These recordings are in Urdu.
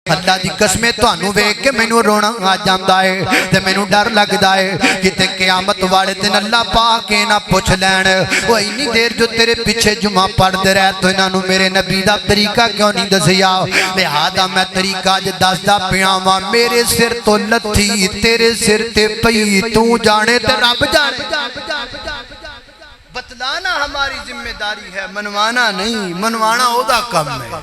اللہ دی قسمیں تانوں ویکھ کے مینوں رونا آ جاندا ہے تے مینوں ڈر لگدا ہے کتے قیامت والے دن اللہ پاک کے نہ پوچھ لین او اینی دیر جو تیرے پیچھے جمعہ پڑھدے رہے تو انہاں نوں میرے نبی دا طریقہ کیوں نہیں دسیا لہذا میں طریقہ اج دسدا پیاں واں میرے سر تو لتھی تیرے سر تے پئی تو جانے تے رب جانے بتلانا ہماری ذمہ داری ہے منوانا نہیں منوانا او دا کم ہے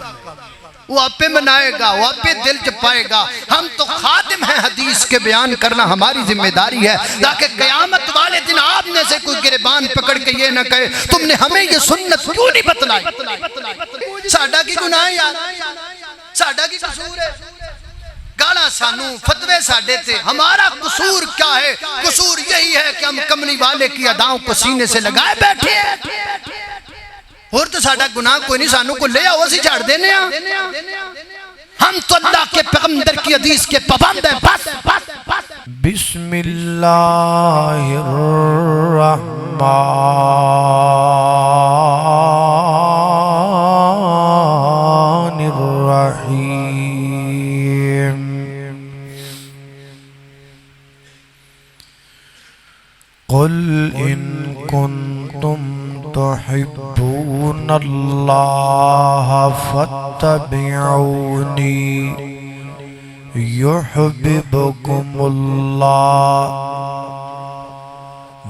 وہ آپ پہ منائے گا وہ آپ پہ دل چپائے گا ہم تو خادم ہیں حدیث کے بیان کرنا ہماری ذمہ داری ہے تاکہ قیامت والے دن آپ نے سے کوئی گریبان پکڑ کے یہ نہ کہے تم نے ہمیں یہ سنت کیوں نہیں بتلائی ساڈا کی گناہ یار ساڈا کی قصور ہے گالا سانو فتوے ساڈے تھے ہمارا قصور کیا ہے قصور یہی ہے کہ ہم کمنی والے کی اداؤں کو سینے سے لگائے بیٹھے ہیں اور تو ساڑھا گناہ کوئی نہیں سانو کو لے آؤ سی چھاڑ دینے ہم تو اللہ کے پیغمبر کی حدیث کے پابند ہیں بس بسم اللہ الرحمن الرحیم قل ان کنتم تحبون اللہ فاتبعونی یحببکم اللہ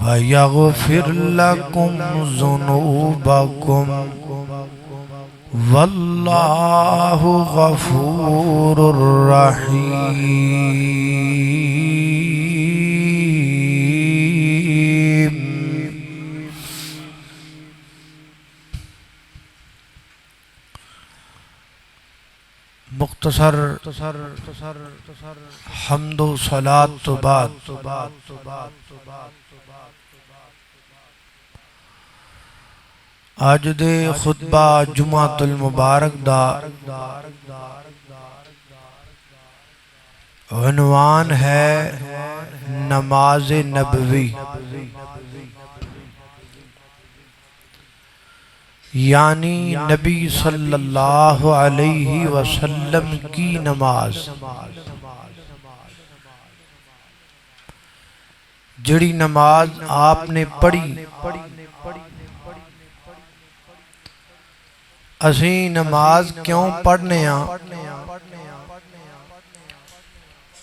ویغفر لکم ذنوبکم واللہ غفور الرحیم مختصر حمد و صلاۃ تو بعد آج دے خطبہ جمعۃ المبارک دا عنوان ہے نماز نبوی یعنی نبی صلی اللہ علیہ وسلم کی نماز جڑی نماز آپ نے پڑھی اسیں نماز کیوں پڑھنے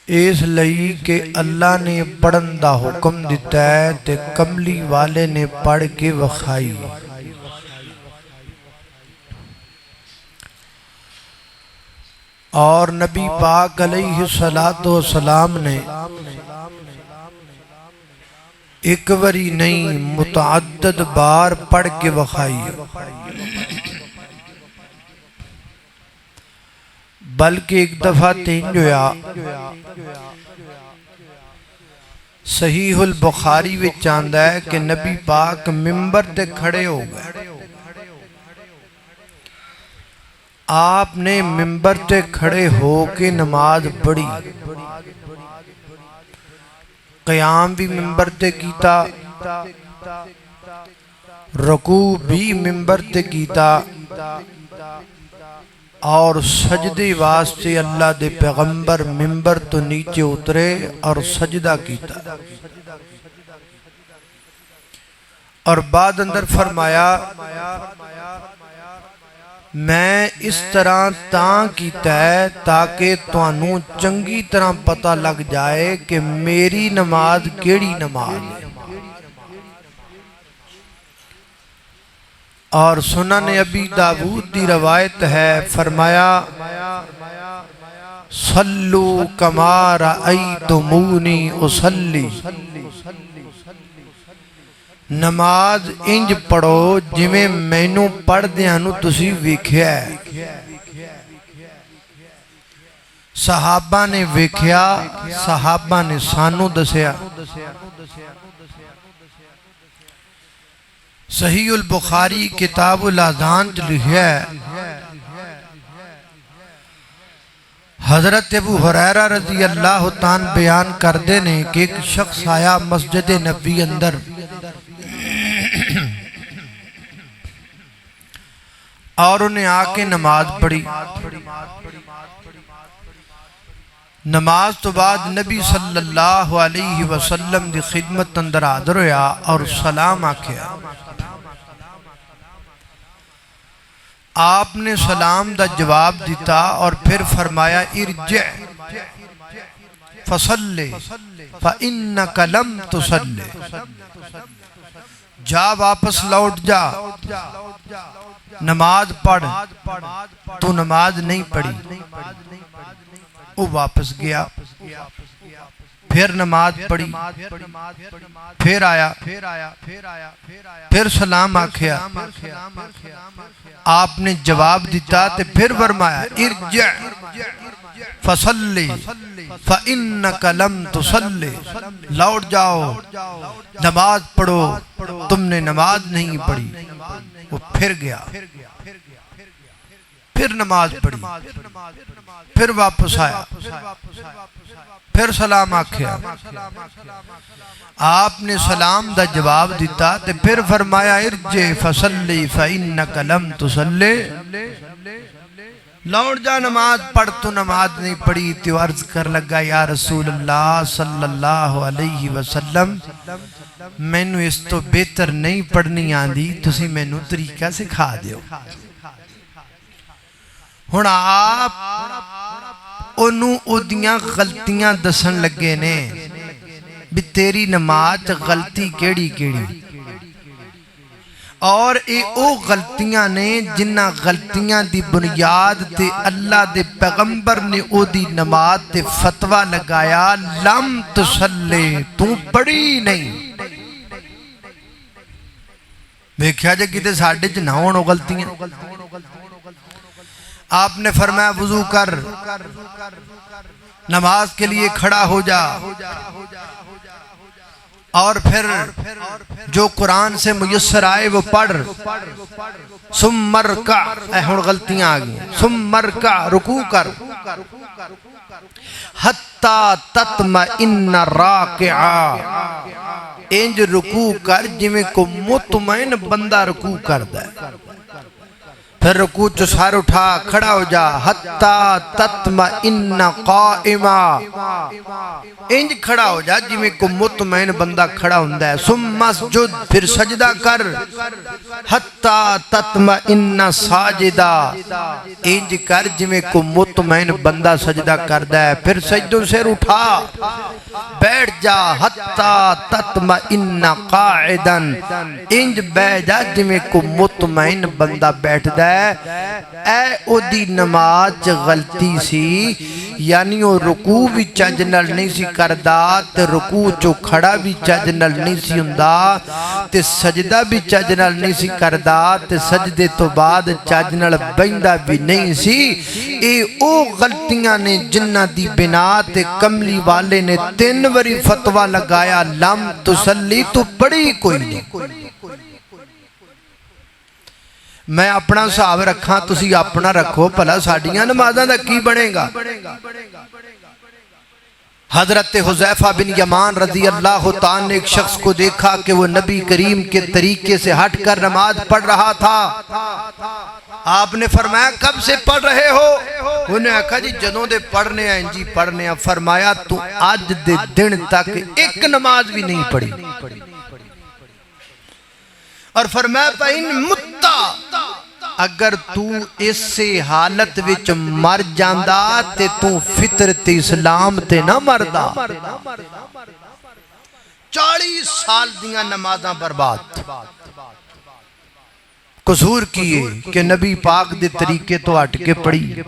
اس لئی کہ اللہ نے پڑھن دا حکم دیتا ہے تے کملی والے نے پڑھ کے وکھائی اور نبی پاک علیہ السلام نے ایک وری نہیں متعدد بار پڑھ کے وکھائی بلکہ ایک دفعہ تین جویا صحیح البخاری میں چاندہ ہے کہ نبی پاک ممبر تے کھڑے ہو گئے آپ نے ممبر تے کھڑے ہو کے نماز پڑھی قیام بھی ممبر تے کیتا رکوع بھی ممبر تے کیتا اور سجدے واسطے اللہ دے پیغمبر ممبر تو نیچے اترے اور سجدہ کیتا اور بعد اندر فرمایا میں اس طرح تاں کیتا ہے تاکہ توانوں چنگی طرح پتہ لگ جائے کہ میری نماز کیڑی نماز ہے اور سنن ابی داؤد دی روایت ہے فرمایا صلو کما رأیتمونی اصلی نماز انج پڑھو جویں مینوں پڑھ دیانو تسی ویکھیا ہے صحابہ نے ویکھیا صحابہ نے سانو دسیا صحیح البخاری کتاب الاذان لکھیا ہے حضرت ابو ہریرہ رضی اللہ تعالیٰ بیان کردے نے کہ ایک شخص آیا مسجد نبی اندر اور انہیں آ کے نماز پڑھی نماز تو بعد نبی صلی اللہ علیہ وسلم دی خدمت اندر حاضر ہویا اور سلام آکھیا. آپ نے سلام دا جواب دیتا اور پھر فرمایا ارجع فصلی فإنک لم تصلی. جا واپس لوٹ جا، نماز پڑھ، تو نماز نہیں پڑھی. وہ واپس گیا، پھر نماز پڑھی، پھر آیا، پھر سلام آکھیا. آپ نے جواب دیتا تے پھر فرمایا ارجع فصلی فإنک لم تصلی. لوٹ جاؤ، نماز پڑھو، تم نے نماز نہیں پڑھی. وہ پھر گیا، پھر نماز پڑھی، پھر واپس آیا، پھر سلام آکھیا. آپ نے سلام دا جواب دیتا تے پھر فرمایا ارجع فصلی فإنک لم تصلی. لوٹ جا، نماز پڑھ، تو نماز نہیں پڑھی. تو عرض کر لگا یا رسول اللہ صلی اللہ علیہ وسلم، میں نو اس تو بہتر نہیں پڑھنی آندی، تسی میں نو طریقہ سکھا دیو. ہن آپ انہوں ادیاں غلطیاں دسن لگے نے بھی تیری نماز غلطی کیڑی کیڑی. اور اے او غلطیاں نے جنہ غلطیاں دی بنیاد تے اللہ دے پیغمبر نے او دی نماز تے فتوہ لگایا لم تصلی، تو پڑھی نہیں. دیکھا جائے کتے ساڑھے چ نہ ہونو غلطیاں. آپ نے فرمایا وضو کر، نماز کے لیے کھڑا ہو جا، اور پھر جو قرآن سے میسر آئے وہ پڑھ. ثم ارکع، ہن غلطیاں آگئی، ثم ارکع، رکوع کر، حتی تطمئن راکعا، انج رکوع کر جویں کو مطمئن بندہ رکوع کردا ہے. پھر رکوع چو سار اٹھا، کھڑا ہو جا، حتی تطمئن قائما، انج کھڑا ہو جا جی میں کو مطمئن بندہ کھڑا ہوندہ ہے. ثم اسجد، پھر سجدہ کر، حتی تطمئن ساجدہ، انج کر جی میں کو مطمئن بندہ سجدہ کردہ ہے. پھر سجدوں سے اٹھا، بیٹھ جا، حتی تطمئن قاعدا، انج بیٹھ جا جی میں کو مطمئن بندہ بیٹھ دا ہے. اے او دی نماز غلطی سی، یعنی او رکوع بھی چجنل نہیں سی کردا تے رکوع چو کھڑا بھی چجنل نہیں سی ہوندا تے سجدہ بھی چجنل نہیں سی کردا تے سجدے تو بعد چجنل بیندہ بھی نہیں سی. اے او غلطیاں نے جنہ دی بنا تے کملی والے نے 3 وری فتوہ لگایا لم تصلی، تو پڑھی کوئی نہیں. میں اپنا صحاب رکھاں، تسی اپنا رکھو، پھلا ساڑیاں نمازاں دا کی بنے گا. حضرت حذیفہ بن یمان رضی اللہ تعالیٰ نے ایک شخص کو دیکھا کہ وہ نبی کریم کے طریقے سے ہٹ کر نماز پڑھ رہا تھا. آپ نے فرمایا کب سے پڑھ رہے ہو؟ انہیں کہا جی جدوں دے پڑھنے ہیں جی پڑھنے ہیں. فرمایا تو آج دے دن تک ایک نماز بھی نہیں پڑھی. اور فرمایا فَإِن مُتَّ، اگر تو اس سے حالت وچ مر جاندہ تے تو فطرت اسلام تے نہ مردہ. 40 سال دیاں نمازاں برباد، قصور کیے کہ نبی پاک دے طریقے تو ہٹ کے پڑھی.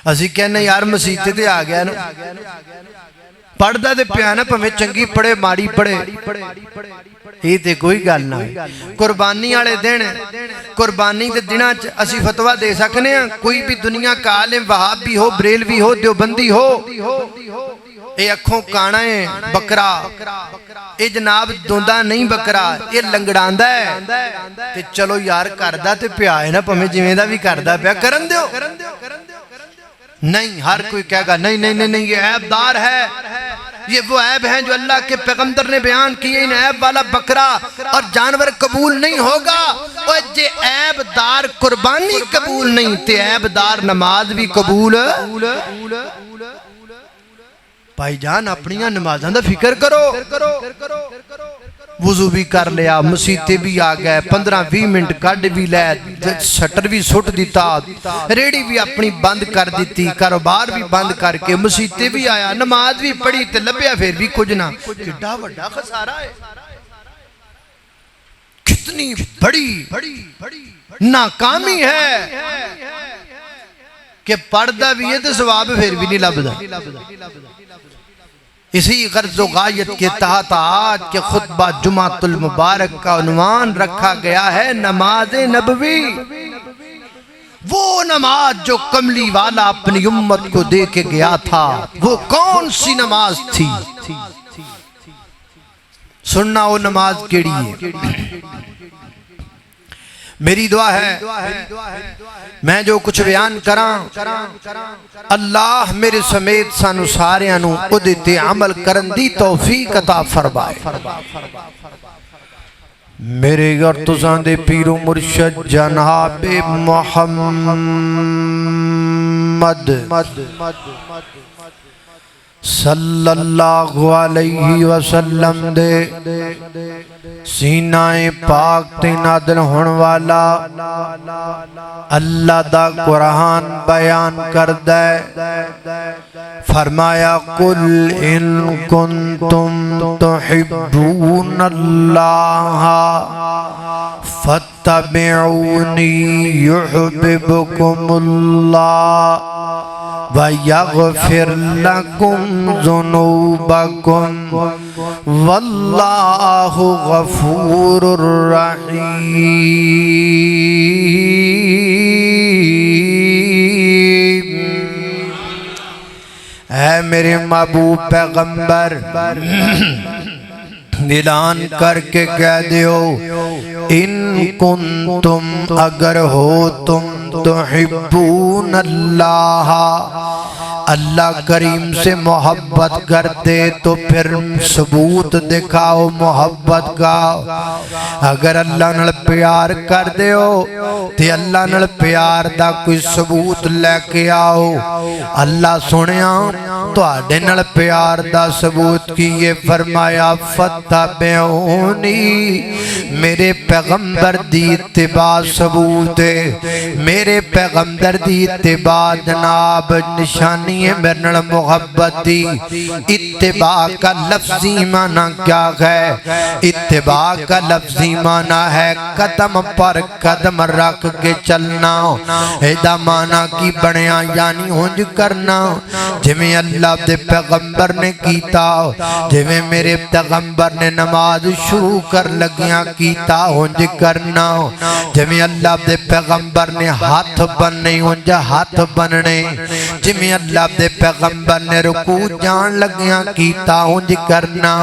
اسی کہنا یار مسیحتے تے آ گیا نا، پڑھ دا دے پیانا پہمیں چنگی پڑھے ماری پڑھے، یہ تے کوئی گل نہ ہے. قربانی آلے دن، قربانی دے دنہ اسی فتوہ دے سکنے ہیں. کوئی بھی دنیا کا عالم وہابی ہو، بریلوی ہو، دیوبندی ہو، اے اکھوں کانا ہے بکرا، اے جناب دوندہ نہیں بکرا، اے لنگڑاندہ ہے تے چلو یار کردہ تے پیا ہے نا پہمیں جمیدہ بھی کردہ پیا کرن دیو. نہیں، ہر کوئی کہے گا نہیں نہیں نہیں یہ عیب دار ہے، یہ وہ عیب ہیں جو اللہ کے پیغمبر نے بیان کیے. ان عیب والا بکرا اور جانور قبول نہیں ہوگا. اور جے عیب دار قربانی قبول نہیں تے عیب دار نماز بھی قبول. بھائی جان اپنیاں نمازاں دا فکر کرو. وضو بھی کر لیا, مسیتے بھی آ گئے, 15-20 منٹ کڈ بھی لے, شٹر بھی سٹ دیتا, ریڑی بھی اپنی بند کر دیتی, کاروبار بھی بند کر کے مسیتے بھی آیا, نماز بھی پڑھی تے لبیا پھر بھی کچھ نہ. کتنا بڑا خسارہ ہے, کتنی بڑی ناکامی ہے کہ پردہ بھی ہے تو ثواب پھر بھی نہیں لبدا. اسی غرض و غایت کے تحت آج کے خطبہ جمعۃ المبارک کا عنوان رکھا گیا ہے نماز نبوی. وہ نماز جو کملی والا اپنی امت کو دے کے گیا تھا, وہ کون سی نماز تھی؟ سننا وہ نماز کیڑی ہے. میری دعا ہے میں جو کچھ بیان کراں اللہ میرے سمیت سانو ساریاں نو اودے تے عمل کرن دی توفیق عطا فرمائے. میرے گھر تساں دے پیر و مرشد جناب محمد صلی اللہ علیہ وسلم دے سینہ پاک تے نادل ہون والا اللہ دا قرآن بیان کردے. فرمایا قل ان کنتم تحبون اللہ فاتبعونی یحببکم اللہ وَيَغْفِرْ لَكُمْ ذُنُوبَكُمْ وَاللَّهُ غَفُورٌ رَحِيمٌ. اے میرے محبوب پیغمبر اعلان کر کے کہہ دیو ان کنتم اگر ہو تم تحبون اللہ, اللہ کریم سے محبت کرتے تو پھر ثبوت دکھاؤ محبت کا. اگر اللہ نال پیار کر دیو تے اللہ نال پیار دا کوئی ثبوت لے کے آؤ. اللہ سنیا تو آڈے نال پیار دا ثبوت کی یہ فرمایا فتبعونی, میرے پیغمبر دی اتباع ثبوت ہے, میرے پیغمبر دی اتباع جناب نشانی ہے میرے نال محبت دی. اتباع کا لفظی معنی کیا ہے؟ اتباع کا لفظی معنی ہے قدم پر قدم رکھ کے چلنا. ایدہ معنی کی بڑھیا یعنی ہنج کرنا جمیں اللہ دے پیغمبر نے کیتا, جمیں میرے پیغمبر نے نماز شروع کر لگیاں کیتا ہنج کرنا, جمیں اللہ دے پیغمبر نے ہاتھ بننے ہنج ہاتھ بننے, جمیں اللہ دے پیغمبر نے رکوع جان لگیاں کیتا ہنج کرنا,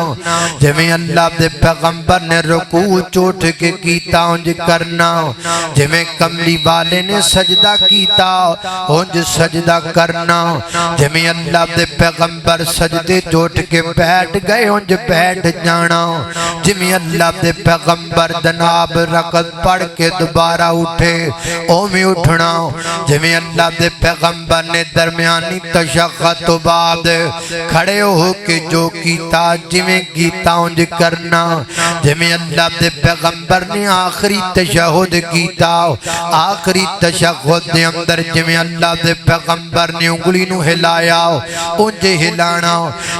جمیں اللہ دے پیغمبر نے رکوع چوٹ کے کیتا ہنج کرنا, جمیں کملی والے نے سجدہ کیتا ہنج سجدہ کرنا, جمیں اللہ دے پیغمبر سجدے چوٹ کے بیٹھ گئے ہنج بیٹھ جانا, جمیں اللہ دے پیغمبر جناب رکعت پڑھ کے دوبارہ اٹھے اومی اٹھنا, جمیں اللہ دے پیغمبر نے درمیانی تشہد تو بعد کھڑے ہو کے جو کیتا جمیں کیتا ہنج کرنا, جمیں اللہ دے پیغمبر نے آخری تشہد کیتا آخری تشہد دے اندر جمیں اللہ دے پیغمبر نے انگلی نو ہلایا انج ہلانا,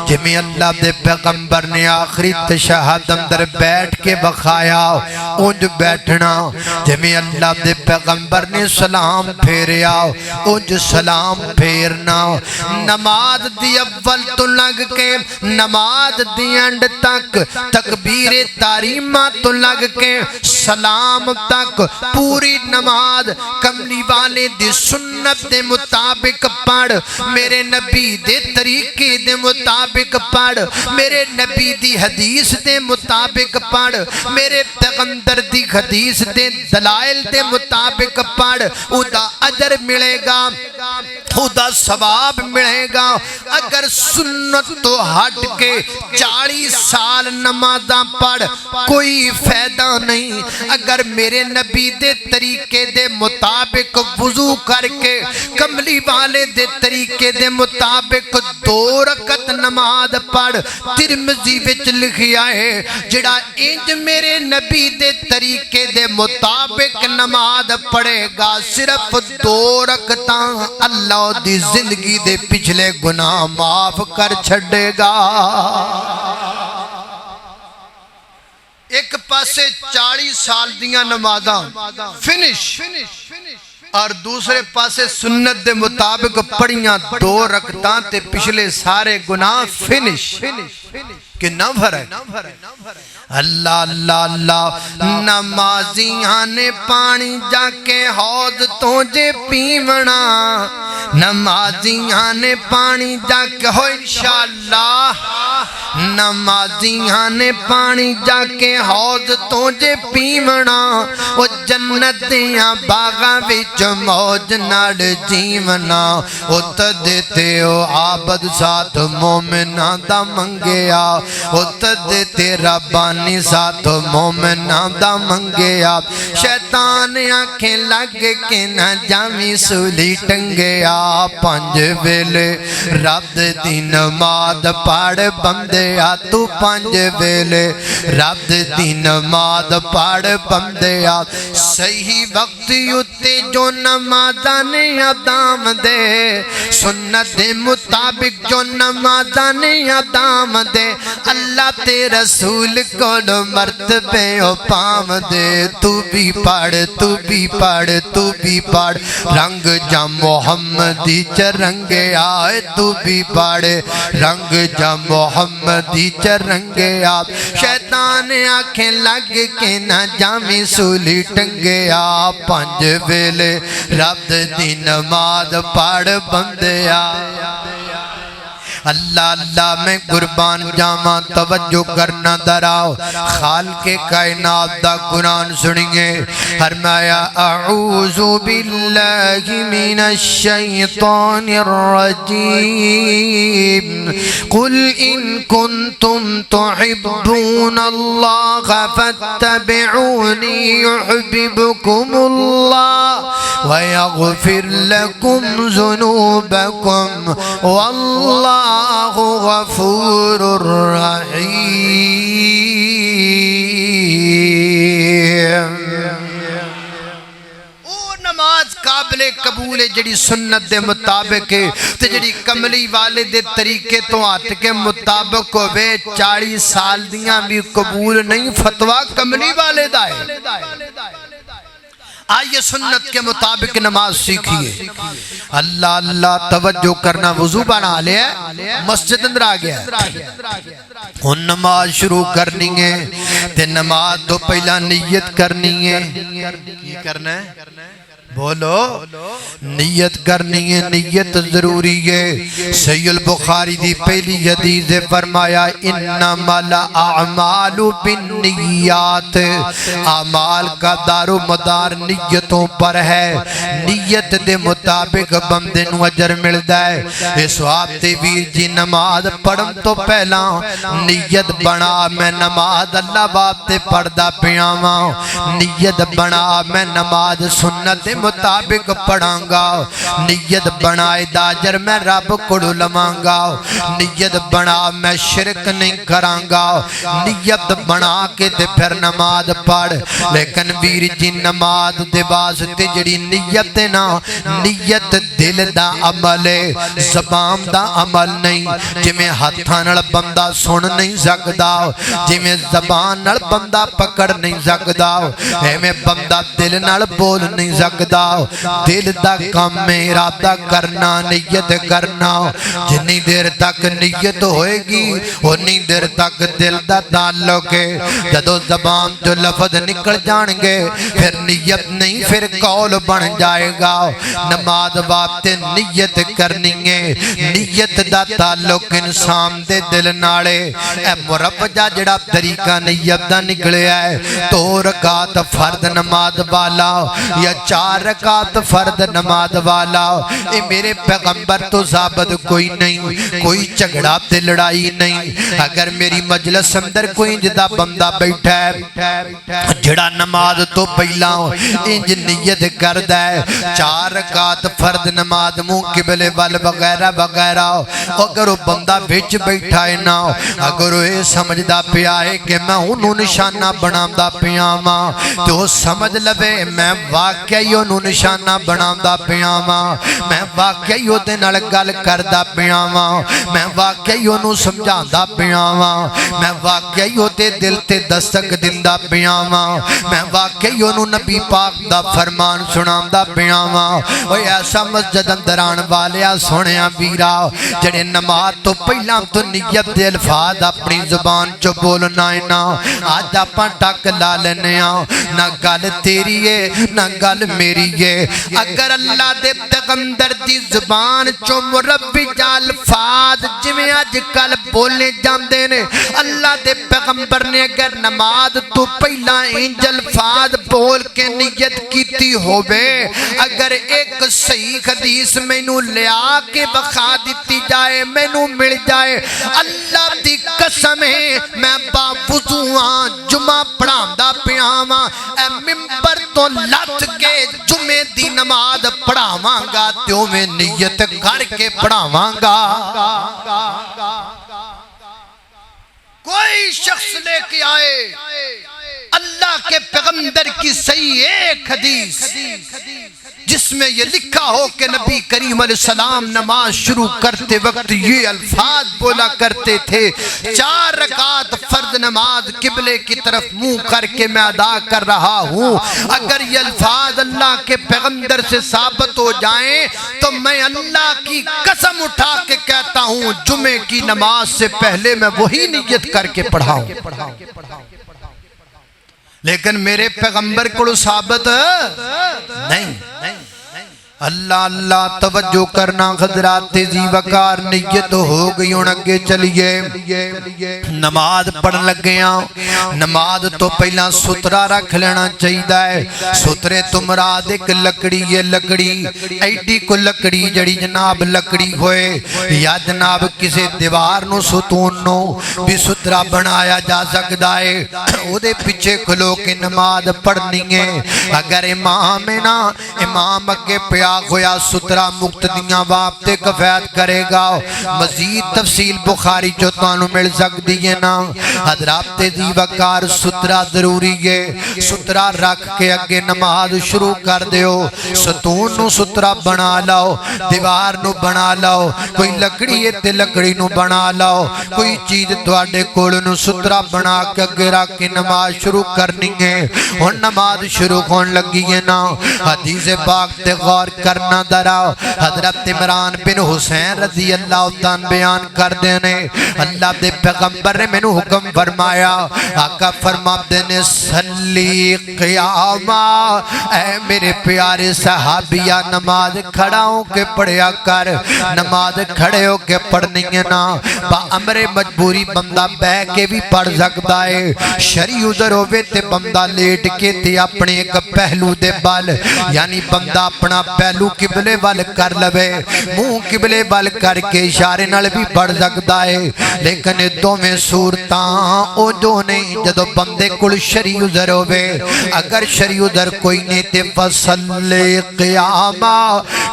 جمیں اللہ دے پیغمبر نے آخری تشہد اندر بیٹھ کے بخایا انج بیٹھنا, جمیں اللہ دے پیغمبر نے سلام پھیریا انج سلام پھیرنا. نماز دی اول تو لگ کے نماز دی انڈ تک تکبیر تحریمہ تو لگ کے سلام تک پوری نماز کملی والے دی سنت دے مطابق پڑھ, میرے نبی دے طریقے دے مطابق پڑھ, میرے نبی دی حدیث دے مطابق پڑھ, میرے پیغمبر اندر دی حدیث دے دلائل دے مطابق پڑھ او دا اجر ملے گا او دا ثواب ملے گا اگر سنت تو ہٹ کے 40 سال نمازاں پڑھ کوئی فائدہ نہیں اگر میرے نبی دے طریقے دے مطابق وضو کر کے کملی والے دے طریقے دے مطابق 2 رکعت نماز پڑھ ترمذی وچ لکھیا ہے جڑا انج میرے نبی دے طریقے دے مطابق نماز پڑھے گا صرف 2 رکعتاں اللہ دی زندگی دے پچھلے گناہ معاف کر چھڑے گا ایک پاسے 40 سال دیاں نمازاں فنش اور دوسرے پاسے سنت دے مطابق پڑھیاں 2 رکعتاں تے پچھلے سارے گناہ فنش کہ نہ بھرے اللہ اللہ اللہ نمازیاں نے پانی جا کے حوض تو جے پیونا نمازیاں نے پانی جا کے ہو انشاءاللہ نمازیاں نے پانی جا کے حوض تو جے پیونا وہ جنت دیاں باغاں وچ موج نال جیونا او تدتے او عابد ساتھ مومناں دا منگیا او تدتے ربانی ساتھ مومناں دا منگیا شیطان آنکھیں لگ کے نہ جامی سولی ٹنگیا 5 ویلے رب دی نماز پڑھ بندیا تو 5 ویلے رب دی نماز پڑھ بندیا صحیح وقت اتے جو نمازاں نے ادام دے سنت دے مطابق جو نمازاں نے ادام دے اللہ تے رسول کو مرتبے او پام دے تو بھی پڑھ تو بھی پڑھ تو بھی پڑھ رنگ جا محمدی چرنگے آئے تو بھی پڑھ رنگ جا محمدی چرنگے آپ شیطان آنکھیں لگ کے نہ جامی سولی ٹنگے آپ 5 ویلے رب دی نماز پڑھ بندیا اللہ اللہ میں قربان جاما توجہ کرنا دراؤ خالق کائنات دا قرآن سنیے فرمایا اعوذ باللہ من الشیطان الرجیم قل ان کنتم تحبون اللہ فاتبعونی یحببکم اللہ ویغفر لکم ذنوبکم واللہ غفور رحیم او نماز قابل قبول ہے جڑی سنت دے مطابق ہے تے جڑی کملی والے دے طریقے تو ہاتھ کے مطابق ہوئے 40 سال دیاں بھی قبول نہیں فتویٰ کملی والے دا ہے آئیے سنت کے مطابق نماز سیکھیے اللہ اللہ توجہ کرنا وضو بنا لیا مسجد اندر آگیا ہن نماز شروع کرنی ہے تے نماز تو پہلا نیت کرنی ہے کی کرنا ہے بولو نیت کرنی ہے نیت ضروری ہے صحیح البخاری دی پہلی حدیث فرمایا انما الاعمال بالنیات اعمال کا دار و مدار نیتوں پر ہے نیت دے مطابق بندے نو اجر ملدا ہے اس واسطے ویر جی نماز پڑھن تو پہلا نیت بنا میں نماز اللہ واسطے پڑھدا پیاں واں نیت بنا میں نماز سنت مطابق پڑھاں گا نیت بنائے داجر میں رب کڑو لماں گا نیت بنا میں شرک نہیں کراں گا نیت بنا کے دے پھر نماز پڑھ لیکن ویر جی نماز دے واسطے جڑی نیت نا نیت دل دا عمل ہے زبان دا عمل نہیں جی میں ہاتھاں نال بندہ سن نہیں سکدا جی میں زبان نال بندہ پکڑ نہیں سکدا اے میں بندہ دل نال بول نہیں سکدا دل دا کام میں ارادہ کرنا نیت کرنا جنی دیر تک نیت ہوئے گی انی دیر تک دل دا تعلق ہے جدو زبان جو لفظ نکل جان گے پھر نیت نہیں پھر قول بن جائے گا گا نماز واسطے نیت کرنی ہے نیت دا تعلق انسان دے دل نالے اے مربجہ جڑا طریقہ نیت دا نکلیا ہے 2 رکعت فرد نماز والا یا 4 رکعت فرد نماز والا اے میرے پیغمبر تو ثابت کوئی نہیں کوئی جھگڑا تے لڑائی نہیں اگر میری مجلس اندر کوئی جدا بندہ بیٹھا ہے جڑا نماز تو پہلا انج نیت کردا ہے 4 رکعت فرد نماز منہ قبلے وال وغیرہ وغیرہ اگر وہ بندہ وچ بیٹھا ہے نا اگر وہ یہ سمجھدا پیا ہے کہ میں انہوں نشانہ بناوندا پیا ہاں تو وہ سمجھ لوے میں واقعی انہوں نشانہ بناوندا پیا ہاں میں واقعی اودے نال گل کردا پیا ہاں میں واقعی انہوں سمجھاندا پیا ہاں میں واقعی اودے دل تے دستک دیندا پیا ہاں میں واقعی انہوں نبی پاک دا فرمان سناوندا پیا ہاں اوے ایسا مسجد اندر آن والیا سونیا ویرا جڑے نماز تو پہلا تو نیت دے الفاظ اپنی زبان چو بولنا ہے نا آج آپاں ٹک لا لینے ہاں نہ گل تیری ہے نہ گل میری ہے اگر اللہ دے پیغمبر دی زبان چو مربی جا الفاظ جویں اج کل بولنے جاندے نے اللہ دے پیغمبر نے اگر نماز تو پہلا انج الفاظ بول کے نیت کیتی ہوئے اگر ایک صحیح حدیث مینوں لیا کے بخا دیتی جائے مینوں مل جائے اللہ دی قسم ہے میں باوضوءاں جمعہ پڑھاندا پیا ہاں اے منبر تو لت کے جمعے دی نماز پڑھاواں گا تے میں نیت کر کے پڑھاواں گا کوئی شخص لے کے آئے اللہ کے پیغمبر کی صحیح ایک حدیث جس میں یہ لکھا ہو کہ نبی کریم علیہ السلام نماز شروع کرتے وقت یہ الفاظ بولا کرتے تھے 4 رکعت فرض نماز قبلے کی طرف منہ کر کے میں ادا کر رہا ہوں اگر یہ الفاظ اللہ کے پیغمبر سے ثابت ہو جائیں تو میں اللہ کی قسم اٹھا کے کہتا ہوں جمعے کی نماز سے پہلے میں وہی نیت کر کے پڑھاؤں لیکن میرے پیغمبر کو ثابت نہیں اللہ اللہ توجہ کرنا حضرات تیزی وقار نیت ہو گئی اگے چلیے نماز پڑھ لگیا نماز تو پہلا سترہ رکھ لینا چاہیے سترے تو مراد ایک لکڑی یہ لکڑی ایڈی کو لکڑی جڑی جناب لکڑی ہوئے یا جناب کسی دیوار نو ستون نو بھی سترہ بنایا جا سکتا ہے او دے پیچھے کھلو کے نماز پڑھنی ہے اگر امام ہے نا امام اگے پیا ہویا سترہ مقتدیاں وابطے کفایت کرے گا مزید تفصیل بخاری جو تانوں مل سکتی ہے نا حضرات تیزی وقار سترہ ضروری ہے سترہ رکھ کے اگے نماز شروع کر دیو ستون نو سترہ بنا لاؤ دیوار نو بنا لاؤ کوئی لکڑی ہے تے لکڑی نو بنا لاؤ کوئی چیز تواڈے کول نو سترہ بنا کے اگے رکھ کے نماز شروع کرنی ہے اور نماز شروع ہون لگی ہے نا حدیث پاک تے غور کرنا دراؤ حضرت عمران بن حسین رضی اللہ تعالیٰ بیان کر دینے اللہ دے پیغمبر نے میں حکم فرمایا آقا فرما دینے صلی قیامہ اے میرے پیارے صحابیہ نماز کھڑا ہوں کے پڑھیا کر نماز کھڑے ہو کے پڑھنی ہے نا با امر مجبوری بندہ بہ کے بھی پڑھ سکتا ہے شریع عذر ہوئے تے بندہ لیٹ کے تے اپنے ایک پہلو دے بال یعنی بندہ اپنا پہلو قبلے وال کر لوے منہ قبلے وال کر کے اشارے نال بھی پڑھ سکتا ہے لیکن دو میں صورتاں او جو نہیں جدو بندے کل شریع عذر ہوئے اگر شریع عذر کوئی نہیں تے فصلی قیامہ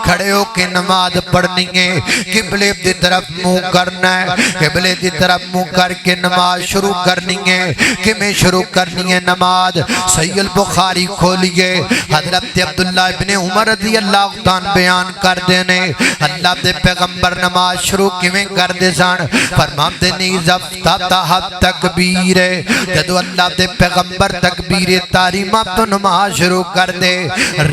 کھڑے ہو کے نماز پڑھنی ہے قبلے دی طرف منہ کرنا ہے قبلے دی طرف منہ کر کے نماز شروع کرنی ہے کہ میں شروع کرنی ہے نماز صحیح البخاری کھولیے حضرت عبداللہ ابن عمر رضی اللہ تعالیٰ بیان کر دینے اللہ دے پیغمبر نماز شروع کیویں کر دے سان فرمان دے نیز افتتاح تکبیر جدو اللہ دے پیغمبر تکبیر تحریمہ تو نماز شروع کر دے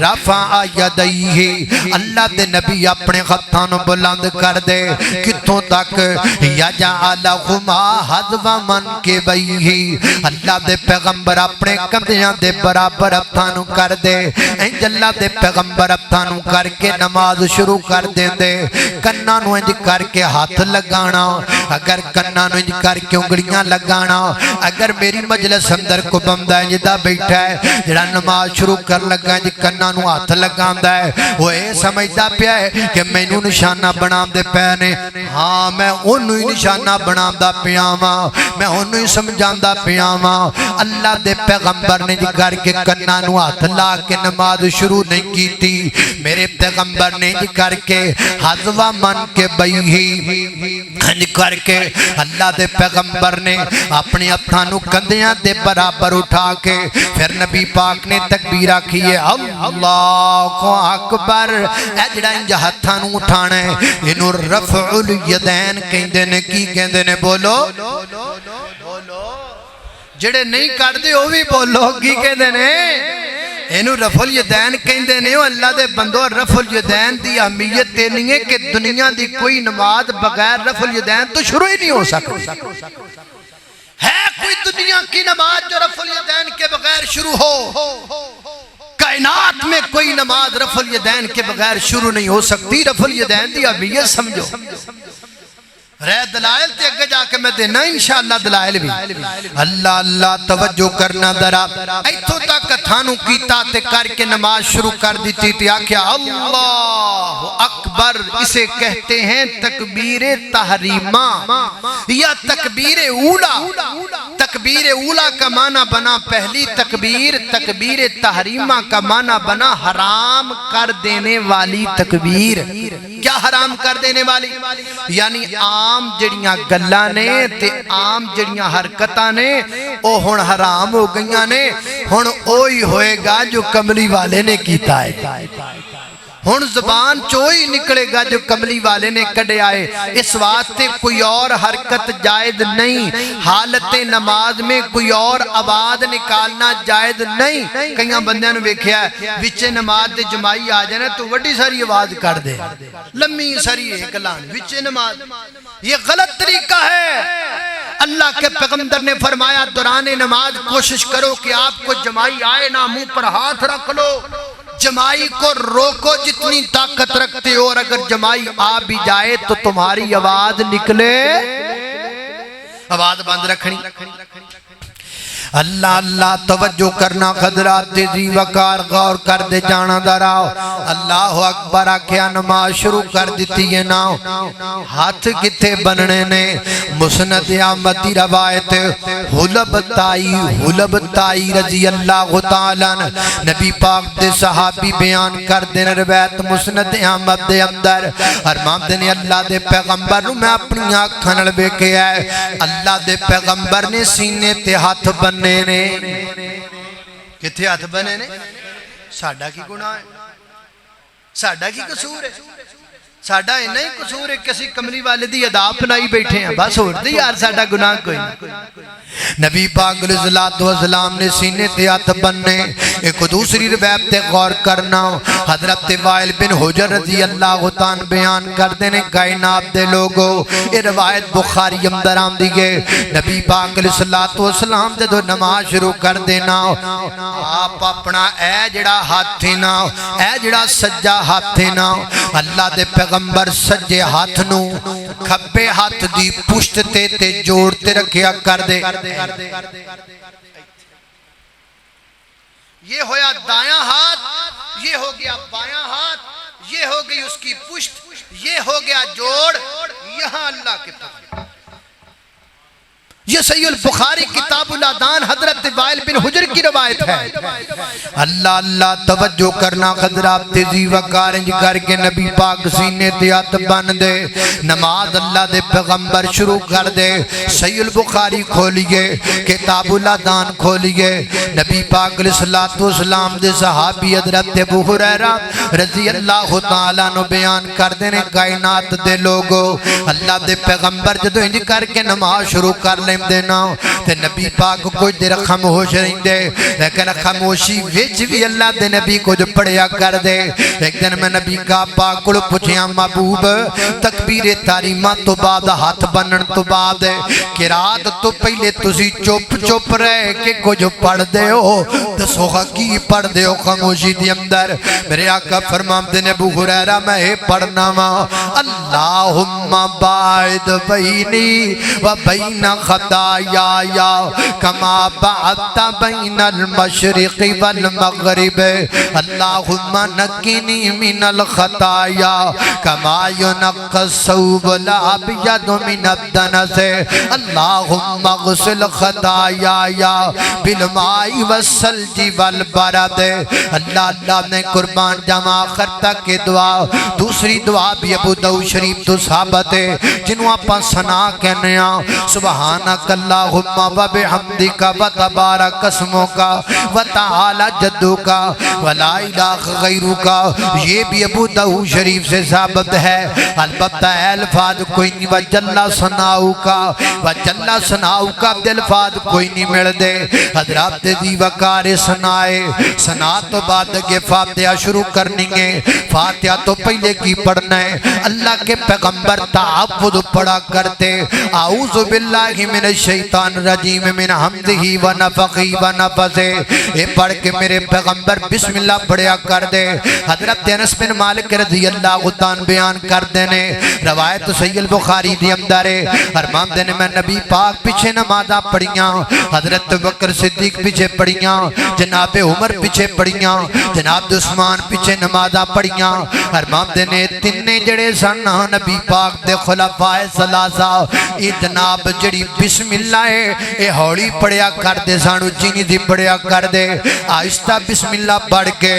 رفع یدیہ اللہ دے نبی اپنے خطانوں بلند کر دے کتوں تک یجعلہما حذو منکبیہ اللہ دے پیغمبر اپنے کندھیاں دے برابر ہتھاں کر دے انج اللہ دے پیغمبر ہتھاں نو کر کے نماز شروع کر دیندے کناں نو انج کر کے ہاتھ لگانا اگر کناں نو انج کر کے انگلیاں لگانا اگر میری مجلس اندر کو بندہ انج دا بیٹھا ہے جڑا نماز شروع کر لگا انج کناں نو ہاتھ لگاندا ہے وہ اے سمجھدا پیا ہے کہ مینوں نشانہ بناندے پے نے ہاں میں اونوں ہی نشانہ بناوندا پیا واں میں اونوں ہی سمجھاندا پیا واں اللہ دے پیغمبر نے جی کر کے کناں نو ہاتھ لا کے نماز شروع نہیں کیتی میرے پیغمبر نے جی کر کے حضوہ من کے بیہی ہنج کر کے اللہ دے پیغمبر نے اپنی اپنانو کندیاں دے برابر اٹھا کے پھر نبی پاک نے تکبیر آکھیے اللہ اکبر اے جڑا انج ہتھاں نو اٹھانا ہے انہوں رفع الیدین کہندے نے کی کہندے نے بولو جڑے نہیں کر دے وہ بھی بولو کی کہندے نے انہوں رفع الیدین کہندے نے اللہ دے بندو رفع الیدین دی اہمیت تے نہیں ہے کہ دنیا دی کوئی نماز بغیر رفع الیدین تو شروع ہی نہیں ہو سکتی ہے کوئی دنیا کی نماز جو رفع الیدین کے بغیر شروع ہو کائنات میں کوئی نماز رفع الیدین کے بغیر شروع نہیں ہو سکتی رفع الیدین دی اہمیت سمجھو رہ دلائل تے اگے جا کے میں دینا انشاءاللہ دلائل بھی اللہ اللہ توجہ کرنا درا ایتھوں تک تھانو کیتا تے کر کے نماز شروع کر دیتی تھی آکھیا اللہ اکبر اسے کہتے ہیں تکبیر تحریمہ یا تکبیر اولا تکبیر اولا کا معنی بنا پہلی تکبیر تکبیر تحریمہ کا معنی بنا حرام کر دینے والی تکبیر کیا حرام کر دینے والی یعنی عام جڑیاں گلاں نے تے عام جڑیاں حرکتاں نے او ہن حرام ہو گئیاں نے ہن اوہی ہوئے گا جو کملی والے نے کیتا ہے ہن زبان چوئی نکلے گا جو کملی والے نے کڑے آئے اس واسطے کوئی اور حرکت جائز نہیں حالت نماز میں کوئی اور آواز نکالنا جائز نہیں کئیاں بندیاں نے ویکھیا ہے وچے نماز دے جمائی آ جانا تو وڈی ساری آواز کر دے لمبی ساری ایک لان وچے نماز یہ غلط طریقہ ہے اللہ کے پیغمبر نے فرمایا دوران نماز کوشش کرو کہ آپ کو جمائی آئے نہ منہ پر ہاتھ رکھ لو جمائی کو روکو جتنی طاقت رکھتے ہو اور اگر جمائی آ بھی جائے تو تمہاری آواز نکلے آواز بند رکھنی اللہ اللہ توجہ کرنا خضرات تیزی وقار غور کر دے جانا دراؤ اللہ اکبر آکھیا نماز شروع کر دیتی ہے ناؤ ہاتھ کتے بننے نے مسند احمد دی روایت حلب تائی رضی اللہ تعالیٰ نبی پاک دے صحابی بیان کر دینے روایت مسند احمد دے اندر ارمام دینے اللہ دے پیغمبر نو میں اپنی آنکھ نل بے کے آئے اللہ دے پیغمبر نے سینے تے ہاتھ بننے نے کتھے ہاتھ بنے نے ساڑھا کی گناہ ہے ساڑھا کی قصور ہے ساڑھا ہے نہیں قصور ہے کسی کملی والے دی ادا اپنائی بیٹھے ہیں بس ہو رہی یار ساڑھا گناہ کوئی نبی پاک علیہ السلام نے سینے تے ہاتھ بننے ایک دوسری روایت تے غور کرنا حضرت وائل بن حجر رضی اللہ تعالیٰ بیان کر دینے کائنات دے لوگوں یہ روایت بخاری اندر آم دیگے نبی پاک علیہ السلام دے دو نماز شروع کر دینا آپ اپنا اے جڑا ہاتھ تھے نا اے جڑا سجا ہاتھ تھے نا اللہ دے پیغمبر سجے ہاتھ نو کھبے ہاتھ دی پشت تے جوڑتے رکھیا کر دے یہ ہویا دایاں ہاتھ یہ ہو گیا بایاں ہاتھ یہ ہو گئی اس کی پشت یہ ہو گیا جوڑ یہاں اللہ کے پاس یہ صحیح البخاری کتاب الادان حضرت وائل بن حجر کی روایت ہے اللہ اللہ توجہ کرنا خضرات تیزی وقارنج کر کے نبی پاک سینے تیات بن دے نماز اللہ دے پیغمبر شروع کر دے صحیح البخاری کھولیے کتاب الادان کھولیے نبی پاک علیہ السلام دے صحابی حضرت ابو ہریرہ رضی اللہ تعالیٰ نو بیان کر دینے کائنات دے لوگو اللہ دے پیغمبر جدو انج کر کے نماز شروع کر لیں دینا تے نبی پاک کوئی دیر خاموش رہندے لیکن خاموشی وچ بھی اللہ دے نبی کچھ پڑھیا کر دے ایک دن میں نبی کا پاک کو پوچھیا محبوب تکبیر تحریمہ تو بعد ہاتھ بنن تو بعد قرات تو پہلے تسی چپ چپ رہے کہ کچھ پڑھ دے ہو دسو کی پڑھ دے ہو خاموشی دی اندر میرے آقا فرماتے نے ابو ہریرہ میں پڑھنا وا اللہم باعد بینی و بین خطایا کما بعدت بین المشرق والمغرب اللہم نقنی من الخطایا کما ینقی الثوب الابیض من الدنس اللہم اغسل خطایا بالماء والثلج والبرد اللہ نے قربان جمع آخر تک کے دعا دوسری دعا بھی ابو داؤد شریف تو ثابت ہے جنہوں اپا ثنا کہنے سبحانک اللہم و بحمدک و تبارک اسمک و تعالی جدک و لا الہ غیرک یہ بھی ابو داؤد شریف سے ثابت ہے البتہ الفاظ کوئی نہیں و جل ثناؤک و جل ثناؤک الفاظ کوئی نہیں مل دے حضرات دی وقار ثنائے ثنا تو بعد کے فاتحہ شروع کرنی ہے فاتحہ تو پہلے کی پڑھنا ہے اللہ کے پیغمبر تعبد پڑھا کرتے اعوذ باللہ من الشیطان الرجیم من حمدہ و نفخہ و نفثہ یہ پڑھ کے میرے پیغمبر بسم اللہ پڑھیا کر دے حضرت انس بن مالک رضی اللہ عنہ بیان کر دینے روایت صحیح البخاری دی اندر ہے فرمان دینے میں نبی پاک پیچھے نمازاں پڑھیاں حضرت بکر صدیق پیچھے پڑھیاں جناب عمر پیچھے پڑھیاں جناب عثمان پیچھے نمازاں پڑھیاں فرمان دینے تینے جڑے سن نبی پاک دے خلفائے ثلاثہ یہ جناب جڑی بسم اللہ ہے یہ ہولی پڑھیا کر دے سانو چینی دی پڑھیا کر دے آہستہ بسم اللہ پڑھ کے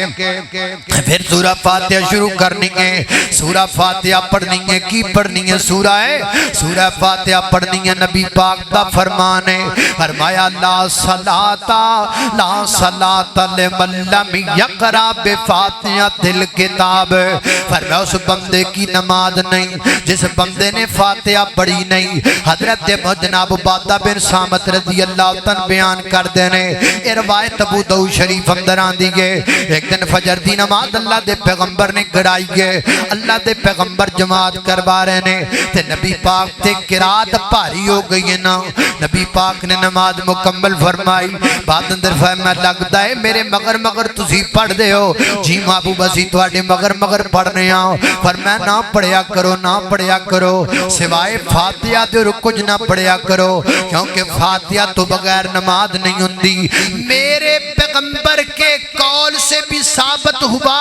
پھر سورہ فاتحہ شروع کرنی ہے سورہ فاتحہ پڑھنی ہے کی پڑھنی ہے سورہ ہے سورہ فاتحہ پڑھنی ہے نبی پاک دا فرمان ہے فرمایا لا صلاۃ لمن لم یقرأ بفاتحۃ الکتاب فرمایا اس بندے کی نماز نہیں جس بندے نے فاتحہ پڑھی نہیں حضرت جناب عبادہ بن صامت رضی اللہ عنہ بیان کر دینے یہ روایت ابو داؤد شریف اندر آندی ہے ایک دن فجر دی نماز اللہ دے پیغمبر نے گڑائی ہے اللہ دے پیغمبر جماعت کروا رہے نے تے نبی پاک تے قرات بھاری ہو گئی ہے نا نبی پاک نے نماز مکمل فرمائی بعد اندر فرمایا لگتا ہے میرے مگر تسی پڑھ دے ہو جی محبوب اسی تواڈے مگر پڑھنے آؤ فرمایا نہ پڑھیا کرو سوائے فاتحہ دے اور کچھ نہ پڑھیا کرو کیونکہ فاتحہ تو بغیر نماز نہیں ہوندی میرے پیغمبر کے قول سے بھی ثابت ہوا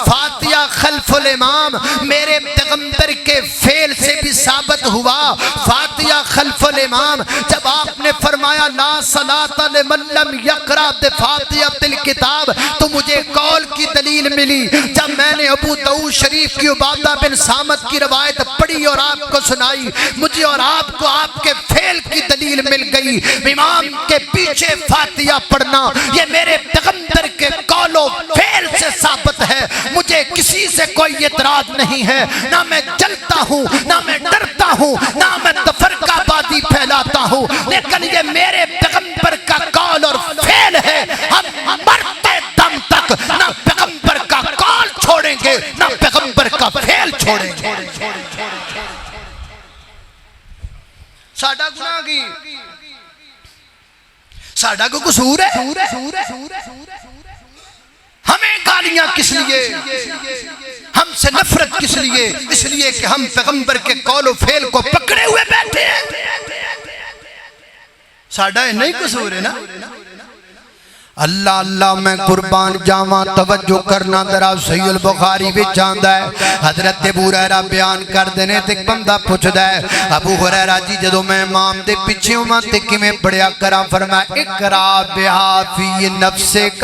فاتحہ خلف الامام میرے پیغمبر کے فعل سے بھی ثابت ہوا فاتحہ خلف الامام جب آپ نے فرمایا لا صلاۃ لمن لم یقرأ بفاتحۃ الکتاب تو مجھے قول کی دلیل ملی جب میں نے ابو داؤد شریف کی عبادہ بن صامت کی روایت پڑھی اور آپ کو سنائی مجھے اور آپ کو آپ کے فعل کی دلیل مل گئی امام کے پیچھے فاتحہ پڑھنا یہ میرے پیغمبر کے قول و فعل سے ثابت ہے مجھے کسی سے کوئی اعتراض نہیں ہے نہ میں جلتا ہوں نہ میں ڈرتا ہوں نہ میں تفرقہ بازی پھیلاتا ہوں لیکن یہ میرے پیغمبر کا قول اور فعل ہے ہم مرتے دم تک نہ پیغمبر کا قول چھوڑیں گے نہ پیغمبر کا فعل چھوڑیں گے ساڈا گناہ کی ساڈا کو قصور ہے ہمیں گالیاں کس لیے ہم سے نفرت کس لیے اس لیے کہ ہم پیغمبر کے قول و فعل کو پکڑے ہوئے بیٹھے ہیں ساڈا نہیں قصور ہے نا اللہ اللہ میں قربان جاواں توجہ کرنا ذرا صحیح البخاری وچ آندا ہے حضرت ابو ہریرہ بیان کر دینے تے بندہ پوچھدا ہے ابو ہریرہ جی جدوں میں امام دے پیچھے ہوں تے کیویں پڑھیا کراں فرمایا اقرا بہا فی نفسک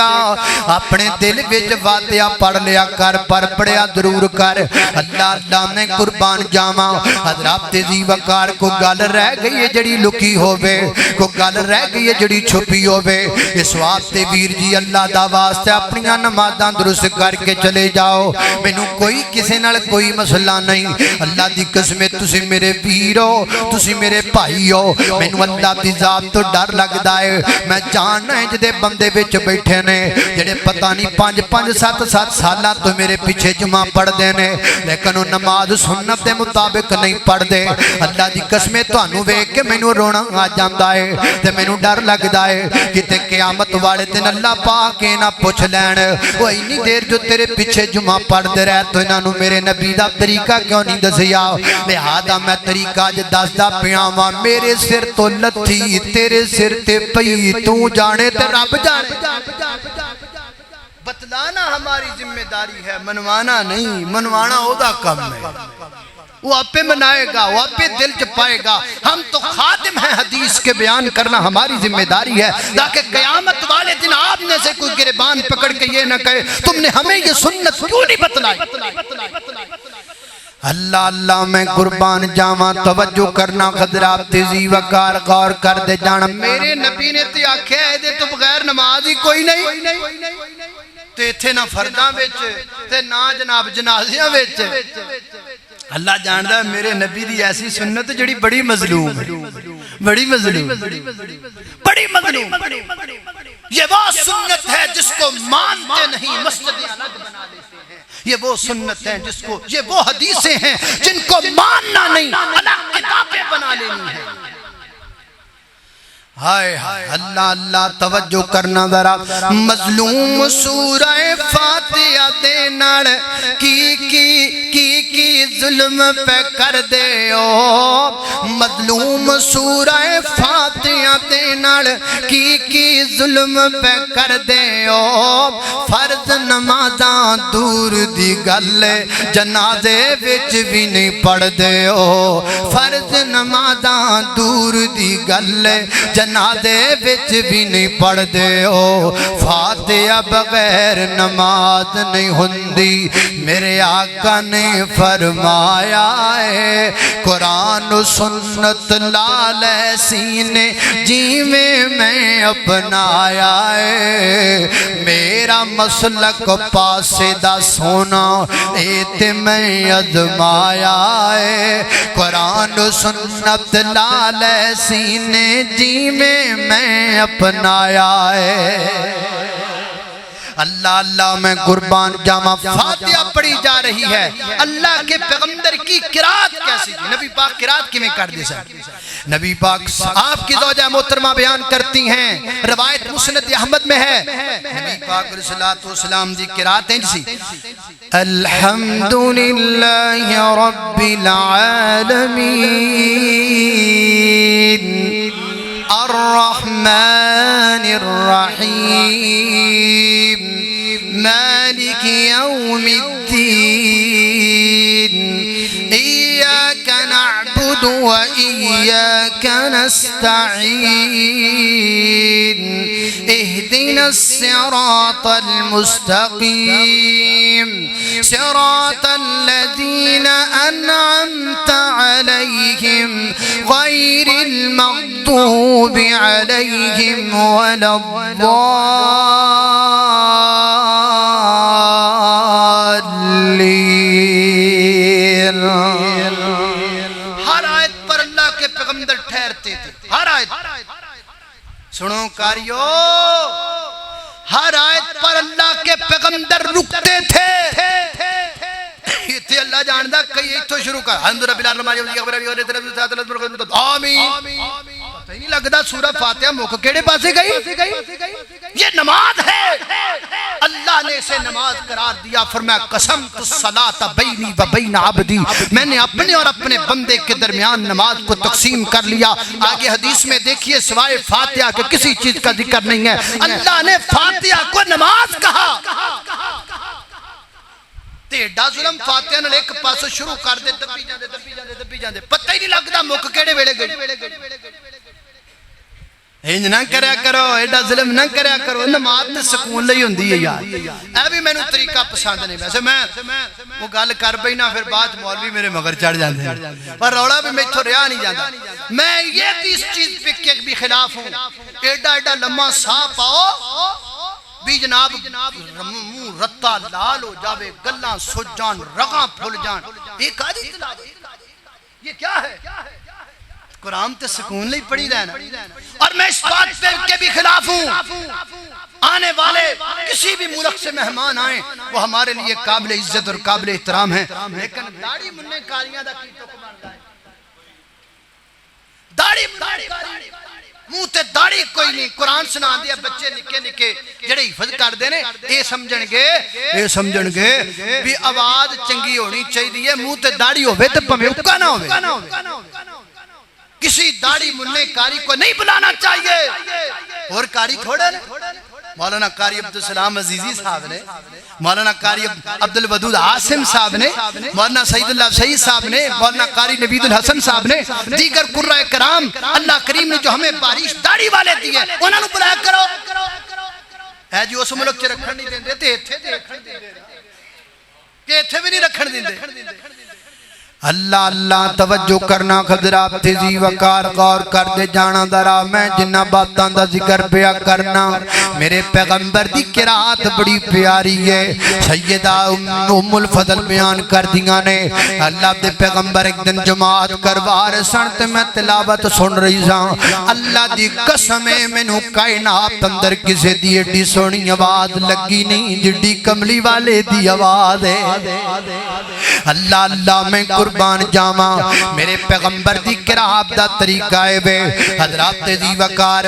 اپنے دل وچ فاتحہ پڑھ لیا کر پر پڑھیا ضرور کر اللہ اللہ میں قربان جاواں حضرات دی وقار کو گل رہ گئی ہے جڑی لکی ہووے کو گل رہ گئی ہے جڑی چھپی ہووے اس واسطے ویر جی اللہ دا واسطے اپنی نمازاں درست کر کے چلے جاؤ، مینوں کوئی کسی نال کوئی مسئلہ نہیں۔ اللہ دی قسم تسی میرے ویر ہو، تسی میرے بھائی ہو، مینوں اللہ دی ذات تو ڈر لگدا ہے۔ میں جاننا ہے جدے بندے وچ بیٹھے نے جڑے پتہ نہیں 5-7 سالاں تو میرے پیچھے جمعہ پڑھ دے نے، لیکن وہ نماز سنت دے مطابق نہیں پڑھ دے۔ اللہ دی قسم تانوں ویکھ کے مینوں رونا آ جاندا ہے تے مینوں ڈر لگدا ہے کتے قیامت والے دن اللہ پاک نہ پوچھ لین وہ اینی دیر جو تیرے پیچھے جمعہ پڑھ دے رہے تو انہاں نوں میرے نبی دا طریقہ کیوں نہیں دسیا؟ لہذا میں طریقہ اج دسدا پیاں وا، میرے سر تو لتھی تیرے سر تے پئی، تو جانے تے رب جانے۔ بتلانا ہماری ذمہ داری ہے، منوانا نہیں، منوانا او دا کم ہے۔ وہ آپ پہ منائے گا، وہ آپ پہ دل چپائے گا۔ ہم تو خادم ہیں، حدیث کے بیان کرنا ہماری ذمہ داری ہے، تاکہ قیامت والے دن آپ نے سے کوئی گریبان پکڑ کے یہ نہ کہے تم نے ہمیں یہ سنت کیوں نہیں بتلائی۔ اللہ اللہ میں قربان جاواں، توجہ کرنا، خضرات تیزی وقار غور کر دے جانا۔ میرے نبی نے تے آکھیا ہے دے تو بغیر نماز ہی کوئی نہیں، تے تھے نہ فرداں وچ تے نہ جناب جنازیاں وچ۔ اللہ جاندا ہے میرے نبی دی ایسی سنت جڑی بڑی مظلوم ہے، بڑی مظلوم، بڑی مظلوم۔ یہ وہ سنت ہے جس کو مانتے نہیں مسجد الگ بنا دیتے ہیں، یہ وہ سنت ہے جس کو، یہ وہ حدیثیں ہیں جن کو ماننا نہیں الگ کتابیں بنا لینی ہے۔ ہائے اللہ اللہ توجہ کرنا ذرا۔ مظلوم سورہ فاتحہ دے نال کی ظلم پہ کر دے او، مظلوم سورہ فاتحہ دے نال کی ظلم پہ کر دے او، فرض نمازاں دور دی گل جنازے وچ بھی نہیں پڑھ دے او، فرض نمازاں دور دی گل جنازے وچ بھی نہیں پڑھ دے ہو، فاتحہ بغیر نماز نہیں ہوندی، میرے آقا نے فرمایا ہے قرآن و سنت لال سینے جیویں میں اپنایا ہے، میرا مسلک پاسے دا سونا ایت میں ازمایا ہے، قرآن و سنت لال سینے جیویں میں اپنایا ہے۔ اللہ اللہ میں قربان جاواں، فاتحہ پڑھی جا رہی ہے، اللہ کے پیغمبر کی قرات کیسی تھی؟ نبی پاک قرات کیویں کر دے سکتے؟ نبی پاک آپ کی زوجہ محترمہ بیان کرتی ہیں، روایت مسند احمد میں ہے، نبی پاک علیہ الصلوۃ والسلام دی قرات ہیں جسی الحمدللہ رب العالمین الرحمن الرحیم مالک یوم الدین ایاک نعبد و ایاک نستعین اهدنا الصراط المستقیم صراط الذین انعمت علیہم غیر المغضوب علیہم ولا الضالین۔ ہر آیت پر اللہ کے پیغمبر ٹھہرتے تھے، ہر آیت سنو کاریو، ہر آیت پر اللہ کے پیغمبر رکتے تھے۔ یہ تھے اللہ جاندہ کئی ایک تو شروع کر الحمدللہ آمین، پتہ ہی نہیں لگتا سورہ فاتحہ موقع کیڑے پاسے گئی؟ یہ نماز ہے، اللہ نے اسے نماز قرار دیا، فرمایا قسمت الصلاۃ بینی و بین عبدی، میں نے اپنے اور اپنے بندے کے درمیان نماز کو تقسیم کر لیا۔ آگے حدیث میں دیکھیے سوائے فاتحہ کے کسی چیز کا ذکر نہیں ہے، اللہ نے فاتحہ کو نماز کہا۔ ایڈا ظلم فاتحہ نے ایک پاسوں شروع کر دے، دبی جاندے پتہ ہی نہیں لگتا مک کیڑے ویلے گئی۔ انج نہ کریا کرو، ایڈا ظلم نہ کریا کرو، نماز تے سکون لئی ہوندی ہے یار۔ اے بھی مینوں طریقہ پسند نہیں، ویسے میں وہ گل کر پئی نا پھر بعد مولوی میرے مگر چڑھ جاندے ہیں، پر روڑا بھی میتھوں رہا نہیں جاندا۔ میں یہ اس چیز پہ بھی خلاف ہوں، ایڈا لمحہ سا پاؤ بھی جناب منہ رتا لال ہو جاوے، گلاں سج جان، رگاں پھل جان، ایک آدھی تلاوت، یہ کیا ہے؟ قرآن تے سکون نہیں پڑھی رہنا۔ اور میں اس بات پہ کے بھی خلاف ہوں، آنے والے کسی بھی ملک سے مہمان آئیں وہ ہمارے لیے قابل عزت اور قابل احترام ہیں، لیکن داڑھی مننے کاریاں دا کی تو کماندا ہے، داڑھی مننے کاری منہ تے داڑھی کوئی نہیں۔ قرآن سنا دیا بچے نکے نکے جڑے حفظ کر دینے، اے سمجھن گے بھی آواز چنگی ہونی چاہیے، منہ تے داڑھی ہوئے تے پمیں اکا نہ ہوئے۔ کسی داڑھی مننے کاری کو نہیں بلانا چاہیے، اور کاری تھوڑے نے، مولانا قاری عبدالسلام عزیزی صاحب نے، مولانا قاری عبدالودود عاصم صاحب نے، مولانا سعید اللہ سعید صاحب نے، مولانا قاری نوید الحسن صاحب نے، دیگر قرآن کرام اللہ کریم نے جو ہمیں بارش داڑھی والے دیئے انہوں نے بلایا کرو۔ اے جی اس ملک چے رکھن نہیں دیندے تے ایتھے دے رکھن دیندے کہ ایتھے بھی نہیں رکھن دیندے۔ اللہ اللہ توجہ کرنا خضرات تیزی وقار غور کر دے جانا درا، میں جنہ باتاں دا ذکر پیا کرنا، میرے پیغمبر دی قرات بڑی پیاری ہے، سیدہ ام الفضل بیان کر دیا نے، اللہ دے پیغمبر ایک دن جماعت کروار سنت میں تلاوت سن رہی ساں، اللہ دی قسم مینوں کائنات اندر کسے دی ایڈی سونی آواز لگی نہیں جڑی کملی والے دی آواز ہے۔ اللہ اللہ میں قربان جاواں، میرے پیغمبر دی قرات دا طریقہ ہے وے حضرات دی وقار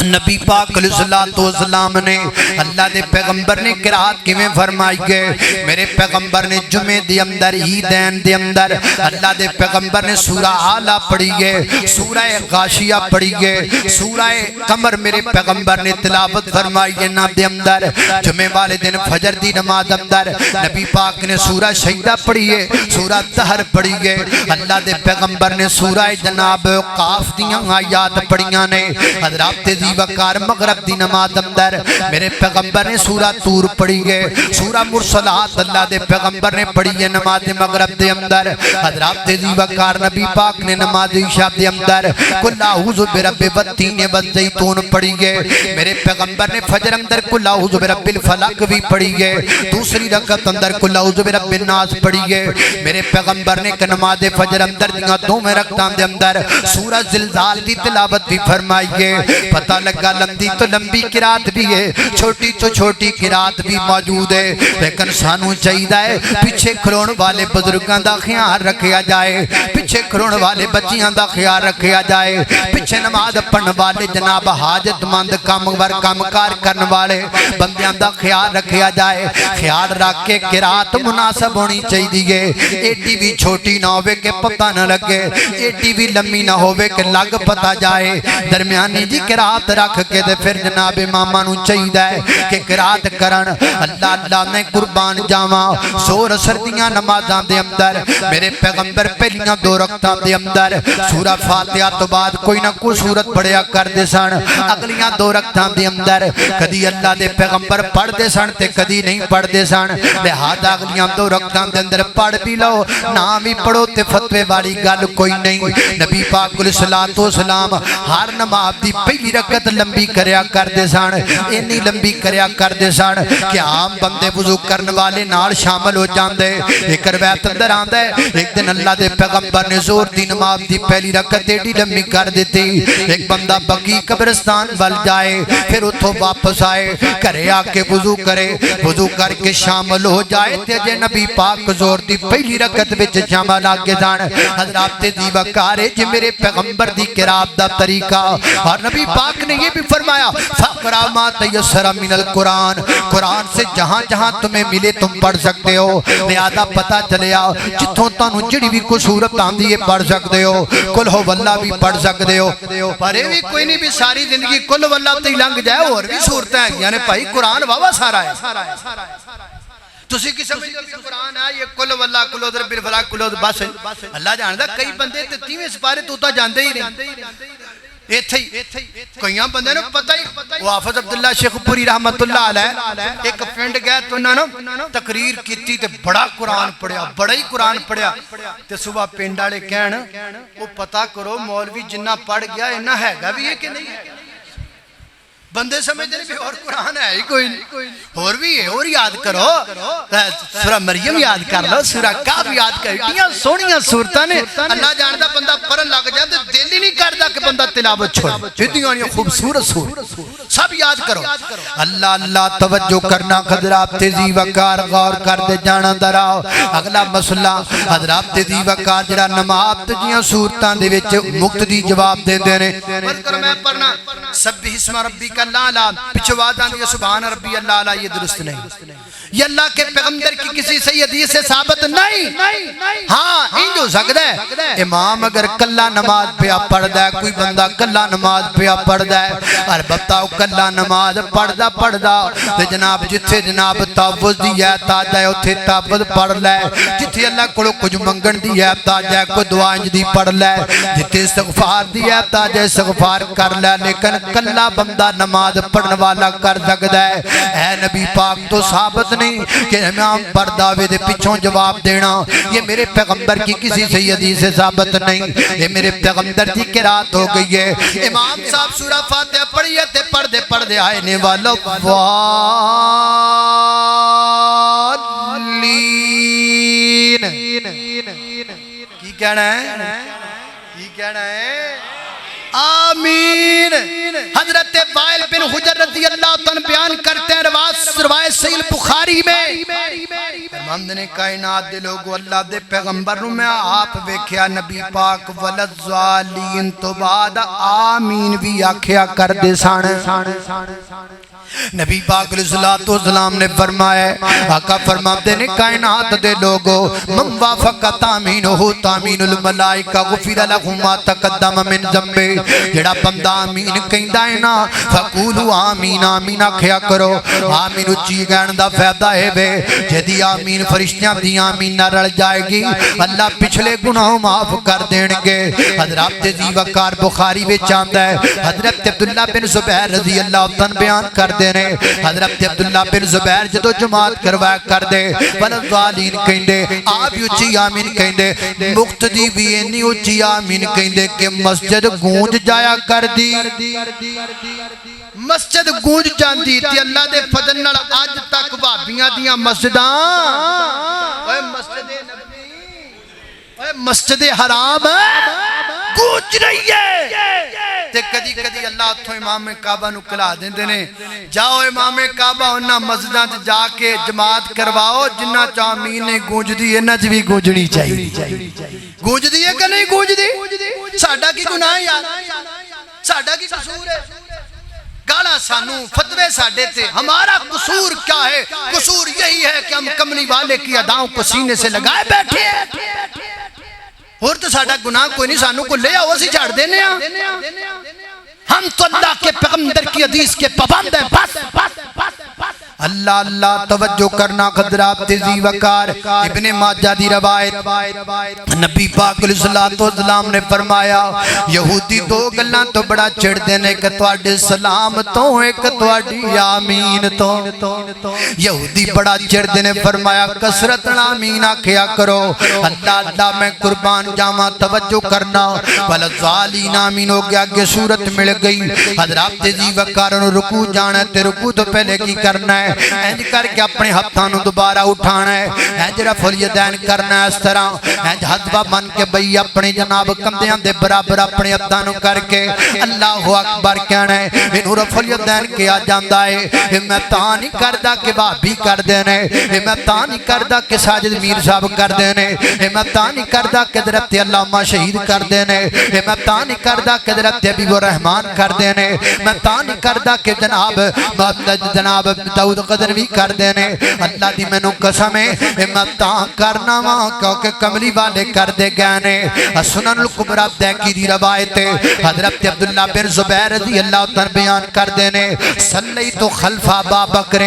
نبی پاک علیہ السلام نے، اللہ دے پیغمبر نے قرات کیویں فرمائی گئے، میرے پیغمبر نے جمعے دی اندر عیدین دے اندر اللہ دے پیغمبر نے سورہ اعلیٰ پڑھی گئے، سورہ غاشیہ پڑھی گئے، سورہ قمر میرے پیغمبر نے تلاوت فرمائی گئے نا دے اندر، جمعے والے دن فجر دی نماز اندر نبی پاک نے سورہ شہیدہ پڑھی ہے، سورہ دہر پڑھی گئے، اللہ دے پیغمبر نے سورہ جناب قاف دیاں آیات پڑھیاں نے، حضرات دی وقار مغرب دی نماز اندر میرے پیغمبر نے سورہ طور پڑھی گئے، سورہ مرسلات اللہ دے پیغمبر نے پڑھی ہے نماز مغرب دے اندر، حضرات دی وقار نبی پاک نے نماز عشاء دے اندر قل اعوذ برب التین والزیتون پڑھی گئے، میرے پیغمبر نے فجر اندر قل اعوذ برب الفلق بھی پڑھی گئے، دوسری رکعت اندر قل اعوذ برب الناس پڑھی گئے، میرے پیغمبر نے نماز فجر اندر دیاں دو میں رکھتاں دے اندر سورہ زلزال دی تلاوت بھی فرمائی گئے، پتہ لگا لمبی تو لمبی قرات بھی ہے، چھوٹی تو چھوٹی قرات بھی موجود ہے، لیکن سانو چاہیے پیچھے کھلون والے بزرگاں دا خیال رکھیا جائے، پیچھے کھلون والے بچیاں دا خیال رکھیا جائے، پیچھے نماز پڑھن والے جناب حاجت مند کام کار کرن والے بندیاں دا خیال رکھیا جائے، خیال رکھ کے قرات مناسب ہونی چاہیے، ایڈی بھی چھوٹی نہ ہوئے کہ پتہ نہ لگے، ایڈی بھی لمبی نہ ہوئے کہ لگ پتہ جائے، درمیانی جی قرات رکھ کے دے پھر جناب امامہ نو چاہیے کہ قرات کرن۔ اللہ اللہ میں قربان جاواں، زور سردیاں نمازاں دے اندر میرے پیغمبر پہلیاں دو رکعتاں دے اندر سورہ فاتحہ تو بعد کوئی نہ کوئی سورت پڑھیا کر دے سن، اگلیاں دو رکعتاں دے اندر کدی اللہ دے پیغمبر پڑھ دے سن تے کدی نہیں پڑھ دے سن، لہذا اگلیاں دو رکعتاں دے اندر پڑھ بھی لو نہ بھی پڑھو تے فتوے والی گل کوئی نہیں۔ نبی پاک علیہ السلام ہر نماز دی پہلی رکعت لمبی کریا کر دے سن، اتنی لمبی کریا کر دے سن کہ عام بندے وضو کرن والے نال شامل ہو جاندے۔ ایک روایت اندر آندا ہے ایک دن اللہ دے پیغمبر نے زور دی نماز دی پہلی رکعت ایڈی لمبی کر دیتی، ایک بندہ بقیع قبرستان ول جائے پھر اتھوں واپس آئے گھرے آ کے وضو کرے، وضو کر کے شامل ہو جائے تے جے نبی پاک زور دی پہلی رکعت وچ شامل آ کے جان حضرات دی وقارے جی میرے پیغمبر دی قرات دا طریقہ، اور نبی پاک نے یہ بھی فرمایا فقرا ما تیسر من القرآن، قرآن سے جہاں جہاں تمہیں ملے تم پڑھ سکتے ہو، لہذا پتہ چلیا جتوں تانوں جڑی بھی کوئی صورت آندی ہے پڑھ سکتے ہو، قل ہو واللہ بھی پڑھ سکتے ہو، پر یہ بھی کوئی نہیں بھی ساری زندگی قل واللہ تے لنگ جائے اور بھی صورتیں ہیں، یعنی بھائی قرآن واوا سارا ہے، تسی کی سمجھ کہ قرآن ہے یہ کل واللہ کل ادھر بالفلاق کل ادھر بس اللہ جاندہ کئی بندے تے تیویں سپارے تو تا جاندے ہی نہیں، کئیاں بندے نے پتہ ہی حافظ عبداللہ شیخ پوری رحمت اللہ علیہ ایک فرینڈ گئے تو انہوں نے تقریر کیتی تے بڑا قرآن پڑھیا، بڑا ہی قرآن پڑھیا تے صبح پینڈالے کہن وہ پتہ کرو مولوی جنہ پڑھ گیا انہا ہے گا بھی ہے کہ نہیں ہے، بندے سمجھتے ہیں اور قرآن ہے ہی کوئی نہیں، اور بھی ہے، اور یاد کرو، سورہ مریم یاد کر لو، سورہ کاف یاد کر، اتنی سونیاں سورتاں نے اللہ جاندا بندہ پڑھن لگ جائے تو دل ہی نہیں کردا کہ بندہ تلاوت چھوڑے، اتنی خوبصورت سورت سب یاد کرو۔ اللہ اللہ توجہ کرنا حضرات تیزی وقار غور کر دے جانا دراؤ۔ اگلا مسئلہ حضرات تیزی وقار جڑا نماز جیاں سورتاں دے وچ مقتدی جواب دے دینے، فرض کرو میں پڑھنا سبح اسم ربک الاعلی، پچھواداں دی سبحان ربی الاعلی، یہ درست نہیں، یہ اللہ کے پیغمبر کی کسی صحیح حدیث سے ثابت نہیں۔ ہاں انج ہو سکتا ہے امام اگر کلا نماز پہ پڑھدا ہے، کوئی بندہ کلا نماز پہ پڑھدا ہے اور بتاؤ کلا نماز پڑھدا تے جناب جتھے جناب تعوذ دی آیت آ جائے اوتھے تعوذ پڑھ لے، جتھے اللہ کولوں کچھ منگن دی آیت آ جائے کوئی دعا انج دی پڑھ لے، جتھے استغفار دی آیت آ جائے استغفار کر لے، لیکن کلا بندہ نماز پڑھنے والا کر سکتا ہے۔ اے نبی پاک تو ثابت نہیں کہ امام پرداوے دے پیچھوں جواب دینا، یہ میرے پیغمبر کی کسی صحیح حدیث سے ثابت نہیں، یہ میرے پیغمبر کی قرات ہو گئی ہے۔ امام صاحب سورہ فاتحہ پڑھیے تے پڑھ دے آئے نے والا کی کہنا ہے آمین۔ حضرت وائل بن حجر رضی اللہ عنہ بیان کرتے ہیں روایت صحیح بخاری میں، فرماندے نے کائنات دے لوگو اللہ دے پیغمبر نو میں آپ ویکھیا نبی پاک ولضالین تو بعد آمین بھی آکھیا کر دے سان۔ نبی پاک علیہ السلام نے فرمایا، آقا فرماتے نے کائنات دے لوگو من وافق تامینہو تامین الملائکہ غفر لہو ما تقدم من ذنبہ، جڑا بندہ آمین کہندا ہے نا فقولو آمین آمین آکھیا کرو، آمین اچھی کہن دا فائدہ ہے بے جدی آمین فرشتیاں دی آمین نہ رل جائے گی اللہ پچھلے گناہ معاف کر دین گے۔ حضرت ذی وقار بخاری وچ آندا ہے، حضرت عبداللہ بن زبیر رضی اللہ عنہ بیان کر دینے، حضرت عبداللہ بن زبیر جدو جماعت کروایا کر دے ولضالین کہندے آپ اچھی آمین کہندے، مقتدی بھی انی اچھی آمین کہندے کہ مسجد گونج جایا کر دی، مسجد گونج جاندی تے اللہ دے فضل نال اج تک بھابیاں دیاں مسجداں اوے مسجد نبوی اوے مسجد حرام گونج رہی ہے تے کدی کدی اللہ اتھوں امام کعبہ نو کلا دیندے نے، جاؤ امام کعبہ انہاں مسجداں تے جا کے جماعت کرواؤ جنہ چ آمین نے گونج دی انہاں چ بھی گونجنی چاہیے۔ گونج دی ہے کہ نہیں گونج دی؟ ساڈا کی گناہ ہے یار، ساڈا کی قصور ہے؟ گالا سانو فتوے ساڈے تے، ہمارا قصور کیا ہے؟ قصور یہی ہے کہ ہم کملی والے کی اداؤں کو سینے سے لگائے بیٹھے ہیں، اور تو ساڈا گناہ کوئی نہیں، سانو کو لے آؤ اسی چھاڑ دینے ہم تو اللہ کے پیغمبر کی حدیث کے پابند ہیں بس۔ اللہ اللہ توجہ کرنا حضرات ذی وقار ابن ماجہ دی روایت، نبی پاک علیہ السلام نے فرمایا یہودی دو گلاں تو بڑا چڑھ دینے کہ تواڈے سلام تو ایک تواڈی آمین تو، یہودی بڑا چڑھ دینے فرمایا کثرت آمین آکھیا کرو۔ اللہ اللہ میں قربان جاواں توجہ کرنا، ولضالین آمین ہو گیا کہ صورت مل گئی۔ حضرات ذی وقار نے رکوع جانا ہے تے رکوع تو پہلے کی کرنا ہے؟ اینج کر کے اپنے ہتھاں دوبارہ اٹھانا ہے، اینج رفع الیدین کرنا ہے اس طرح، اینج حذبہ بن کے بھئی اپنے جناب کندھیاں دے برابر اپنے ہتھاں کر کے اللہ اکبر کہنا ہے۔ انہوں رفع الیدین کیا جاندا ہے، میں تاں نہیں کردا کہ بھابی کر دینے، میں تاں نہیں کردا کہ ساجد میر صاحب کر دینے، میں تاں نہیں کردا کہ حضرت علامہ شہید کر دینے، میں تاں نہیں کردا کہ حضرت حبیب الرحمان کر دینے، میں تاں نہیں کردا کہ جناب داؤد قدروی کر دینے۔ اللہ دی میں نو قسم ہے میں تاں کرنا ماں کیونکہ کملی والے کر دے گئے نے۔ سنن الکبریٰ دیکھی دی روایت حضرت عبداللہ بن زبیر رضی اللہ عنہ بیان کر دینے، صلیت خلف ابا بکر،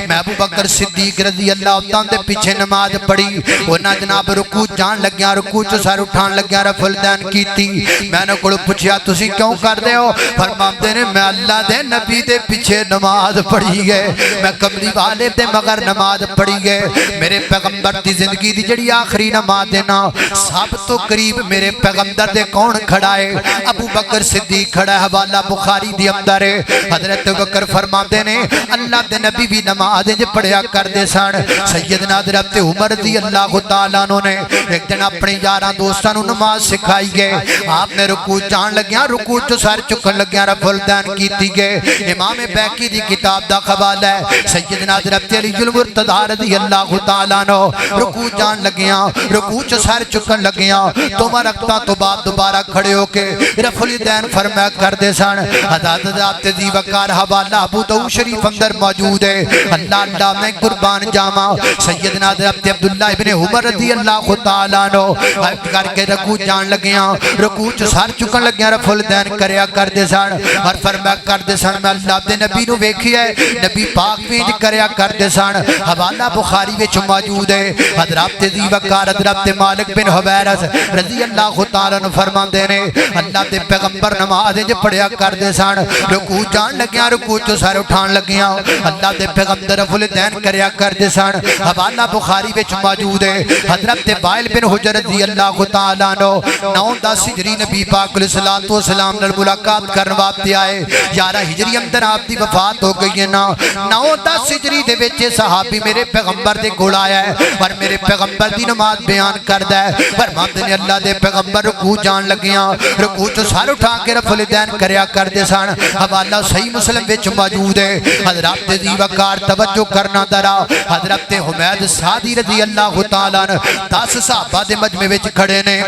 میں ابو بکر صدیق رضی اللہ عنہ دے پیچھے نماز پڑھی، انہاں جناب رکوع جان لگیا، رکوع چ سر اٹھان لگیا، رفع الیدین کیتی۔ میں نے کول پوچھیا تسی کیوں کر دے ہو؟ فرماندے نے میں اللہ دے نبی دے پیچھے نماز پڑھی ہے، میں کملی والے دے مگر نماز پڑھی ہے میرے پیغمبر دی زندگی دی جڑی آخری نماز دینا سب تو قریب میرے پیغمبر دے کون کھڑا ہے ابو بکر صدیق کھڑا ہے حوالہ بخاری دی اندر ہے حضرت بکر فرماتے نے اللہ دے نبی بھی نماز پڑھیا کر دے سن سیدنا حضرت عمر رضی اللہ تعالیٰ عنہ نے ایک دن اپنے یاراں دوستاں نوں نماز سکھائی گئے آپ نے رکوع جان لگیا رکوع چ سر چکن لگیا رفع الدین کیتی گئے امام بیہقی دی کتاب دا حوالہ ہے سیدنا حضرت علی المرتضی رضی اللہ تعالیٰ عنہ رکوع جان لگیا رکوع چ سر چکن لگیا تو رکعتاں تو بعد دوبارہ کھڑے ہو کے رفع الدین فرمایا کر دے سن حضرت ذی وقار حوالہ ابو داؤد شریف اندر موجود ہے اللہ اللہ میں قربان جاواں سیدنا حضرت عبداللہ ابن عمر رضی اللہ تعالیٰ عنہ کر کے رکوع جان لگیا رکوع چ سر چکن لگیا رفع الدین کریا کر دے سن اور فرمایا کر دے سن میں اللہ دے نبی نو ویکھیا ہے نبی پاک وینج کریا کر دے سن حوالہ بخاری وچ موجود ہے حضرت ذی وقار حضرت مالک بن حویرث رضی اللہ تعالیٰ عنہ فرماندے نے اللہ دے پیغمبر نماز پڑھیا کر دے سن رکوع جان لگیا رکوع چ سر اٹھان لگیا اللہ دے پیغمبر رفع الدین کریا کر دے سن حوالہ بخاری وچ موجود ہے حضرت وائل بن حجر رضی اللہ تعالیٰ عنہ 9-10 ہجری نبی پاک علیہ الصلوۃ والسلام نال ملاقات کرن واسطے آئے 11 ہجری اندر آپ دی وفات ہو گئی ہے نا 9-10 ہجری دے وچ صحابی میرے پیغمبر دے کول آیا ہے اور میرے پیغمبر دی نماز بیان کردا ہے فرماندے نے اللہ دے پیغمبر رکوع جان لگیاں رکوع چ سر اٹھا کے رفع الدین کریا کردے سن حوالہ صحیح مسلم وچ موجود ہے حضرت ذی وقار توجہ کرنا ذرا حضرت حمید سعدی رضی اللہ تعالیٰ عنہ 10 صحابہ دے مجمع وچ کھڑے نے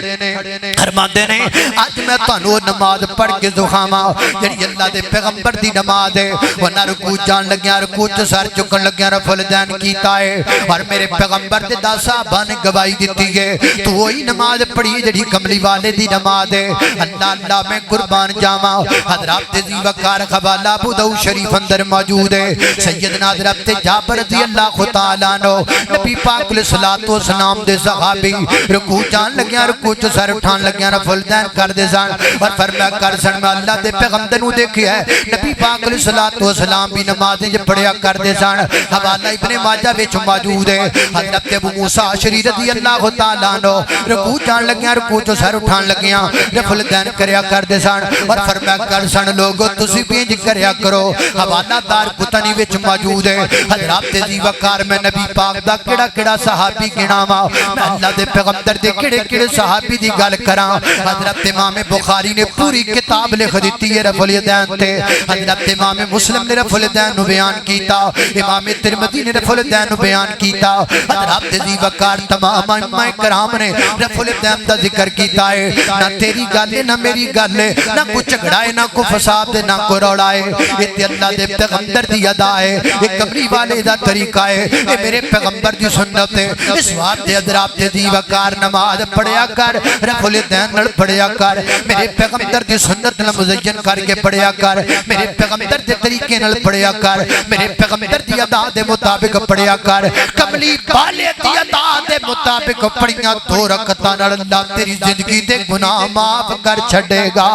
فرماندے نے اج میں تانوں نماز پڑھ کے دکھاواں جڑی اللہ دے پیغمبر دی نماز ہے وہ نہ رکوع جان لگیا رکوع چ سر چکن لگیا رفع الدین کیتا ہے اور میرے پیغمبر دے 10 صحابہ نے گواہی دتی ہے تو وہی نماز پڑھی جڑی کملی والے دی نماز ہے اللہ اللہ میں قربان جاواں حضرت ذی وقار حوالہ ابو داؤد شریف اندر موجود ہے سیدنا حضرت جابر رضی اللہ تعالیٰ عنہ نبی پاک علیہ الصلوۃ والسلام دے صحابی رکوع جان لگیا رکوع چ سر اٹھان لگیا رفع الدین کر دے سن اور فرمایا کر سن میں اللہ دے پیغمبر نو دیکھیا ہے نبی پاک علیہ الصلوۃ والسلام بھی نمازیں پڑھیا کر دے سن حوالہ ابن ماجہ وچ موجود ہے حضرت ابو موسیٰ اشعری رضی اللہ تعالیٰ عنہ رکوع جان لگیا رکوع چ سر اٹھان لگیا رفع الدین کریا کر دے سن اور فرمایا کر سن لوگو تسی بھی انج کریا کرو حوالہ دار قطنی وچ موجود ہے حضرت ذی وقار میں نبی پاک دا کیڑا کیڑا صحابی گناواں میں اللہ دے پیغمبر دے کیڑے کیڑے صحابی دی گل کراں حضرت امام بخاری نے پوری کتاب لکھ دتی ہے رفع الدین تے حضرت امام مسلم نے رفع الدین نو بیان کیتا امام ترمذی نے رفع الدین نو بیان کیتا حضرت ذی وقار تمام ائمہ کرام نے رفع الدین دا ذکر کیتا ہے نہ تیری گل ہے نہ میری گل ہے نہ کوئی جھگڑا ہے نہ کوئی فساد ہے نہ کوئی روڑا ہے یہ اللہ دے پیغمبر دی ادا ہے یہ کملی والے دا طریقہ ہے یہ میرے پیغمبر دی سنت ہے اس واسطے حضرت ذی وقار نماز پڑھیا کر رفع الدین نال پڑھیا کر میرے پیغمبر دی سنت نال مزین کر کے پڑھیا کر میرے پیغمبر دے طریقے نال پڑھیا کر میرے پیغمبر دی ادا دے مطابق پڑھیا کر کملی والے دی ادا دے مطابق پڑھیاں 2 رکعتاں نال اللہ تیری زندگی دے گناہ معاف کر چھڈے گا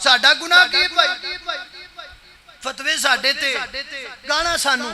ساڈا گناہ کی بھائی فتوے ساڈے تے گانا سانو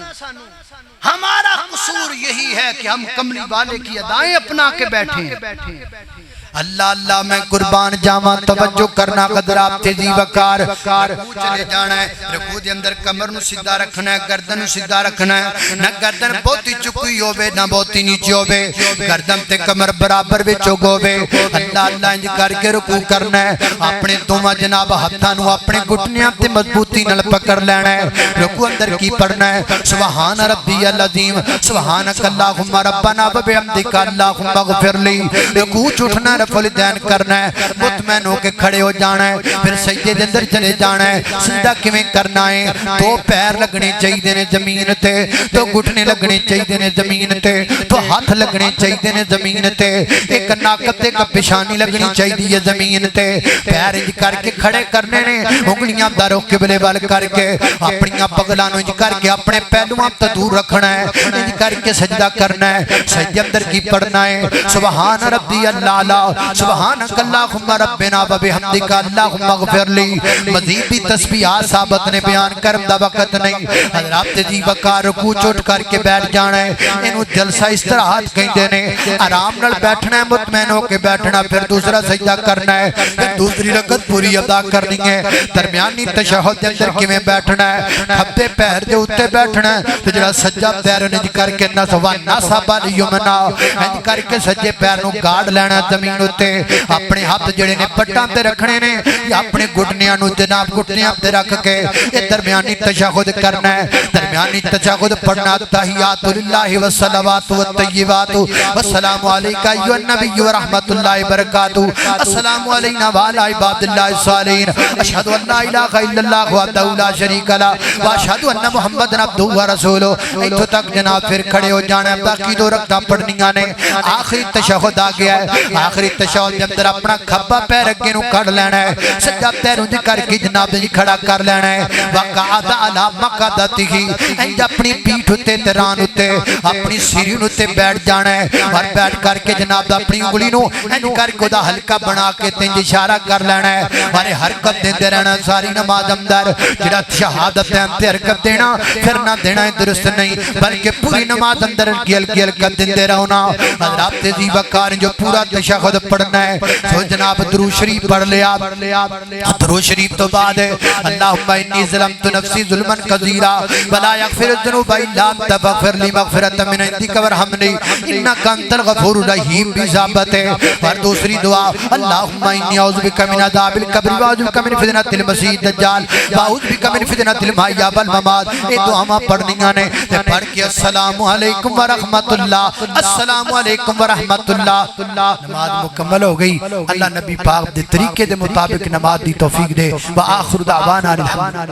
ہمارا قصور یہی ہے کہ ہم کملی والے کی ادائیں اپنا کے بیٹھے ہیں اللہ اللہ میں قربان جاواں توجہ کرنا حضرات ذی وقار رکوع چلے جانا ہے رکوع دے اندر کمر نو سیدھا رکھنا ہے گردن نو سیدھا رکھنا ہے نہ گردن بہتی چکی ہوے نہ بہتی نیچے ہوے گردن تے کمر برابر وچ ہوے اللہ اللہ انج کر کے رکوع کرنا ہے اپنے دوواں جناب ہتھاں نو اپنے گھٹنیاں تے مضبوطی نال پکڑ لینا ہے رکوع اندر کی پڑھنا ہے سبحان ربی العظیم سبحانک اللہم ربنا و بحمدک اللہم اغفر لی رکوع اٹھنا رفع الدین کرنا ہے مطمئن ہو کے کھڑے ہو جانا ہے پھر سجدے دے اندر چلے جانا ہے سجدہ کیویں کرنا ہے 2 پیر لگنے چاہیے نے زمین تے 2 گھٹنے لگنے چاہیے نے زمین تے 2 ہاتھ لگنے چاہیے نے زمین تے ایک ناک تے ایک پیشانی لگنی چاہیے زمین تے پیر انج کر کے کھڑے کرنے نے انگلیاں دا رخ قبلے وال کر کے اپنی پگلاں نوں انج کر کے اپنے پہلواں تو دور رکھنا ہے انج کر کے سجدہ کرنا ہے سجدے اندر کی پڑھنا ہے سبحان ربی اللہ سبحانک اللہم ربنا و بحمدک اللہم اغفر لی مزید بھی تسبیحات ثابت نے بیان کرم دا وقت نہیں حضرات جی وقار رکوع چوٹ کر کے بیٹھ جانا ہے انہوں جلسہ استراحت کہندے نے آرام نال بیٹھنا ہے مطمئن ہو کے بیٹھنا پھر دوسرا سجدہ کرنا ہے پھر دوسری رکعت پوری ادا کرنی ہے درمیانی تشہد دے اندر کیویں بیٹھنا ہے کھبے پیر دے اوتے بیٹھنا ہے تو جڑا سجدہ پیر انج کر کے نصب نصب الیمنا انج کر کے سجے پیر نوں گاڑ لینا زمین اتے اپنے ہاتھ جڑے نے پٹاں تے رکھنے نے یا اپنے گھٹنیاں نوں جناب گھٹنیاں تے رکھ کے یہ درمیانی تشہد کرنا ہے درمیانی تشہد پڑھنا تحیات للہ والصلوات والطیبات والسلام علیکہ ایھا النبی ورحمۃ اللہ وبرکاتہ السلام علینا وعلی عباد اللہ الصالحین اشہد ان لا الہ الا اللہ وحدہ لا شریک لہ واشہد ان محمد عبدہ ورسولہ ایتھوں تک جناب پھر کھڑے ہو جانا ہے باقی دو رکعتاں پڑھنیاں نے آخری تشہد آ گیا ہے آخری تشہد کے اندر اپنا کھبا پیر اگے نوں کھڑ لینا ہے سجدہ پیر انج کر کے جناب جی کھڑا کر لینا ہے وقعد علی مقعدتہ انج اپنی پیٹھ تے تران تے اپنی سیرین تے بیٹھ جانا ہے اور بیٹھ کر کے جناب اپنی انگلی نو انج کر کے دا ہلکا بنا کے تنج اشارہ کر لینا ہے اور حرکت دیندے رہنا ساری نماز اندر جڑا شہادت تے حرکت دینا پھر نہ دینا درست نہیں بلکہ پوری نماز اندر کی ہلکی حرکت دیندے رہنا حضرات جی وقار جو پورا تشہد پڑھنا ہے تو جناب درود شریف پڑھ لیا درود شریف تو بعد ہے اللہم انی ظلمت نفسی ظلما کثیرا ولا یغفر الذنوب الا انت فاغفر لی مغفرۃ من عندک وارحمنی انک انت الغفور الرحیم بھی ثابت ہے اور دوسری دعا اللہم انی اعوذ بک من عذاب القبر واعوذ بک من فتنۃ المسیح الدجال واعوذ بک من فتنۃ المحیا والممات یہ دعاواں پڑھنیاں نے تے پڑھ کے السلام علیکم ورحمۃ اللہ السلام علیکم ورحمۃ اللہ نماز مکمل ہو گئی اللہ نبی پاک دے طریقے دے مطابق نماز دی توفیق دے وآخر دعوانا الحمد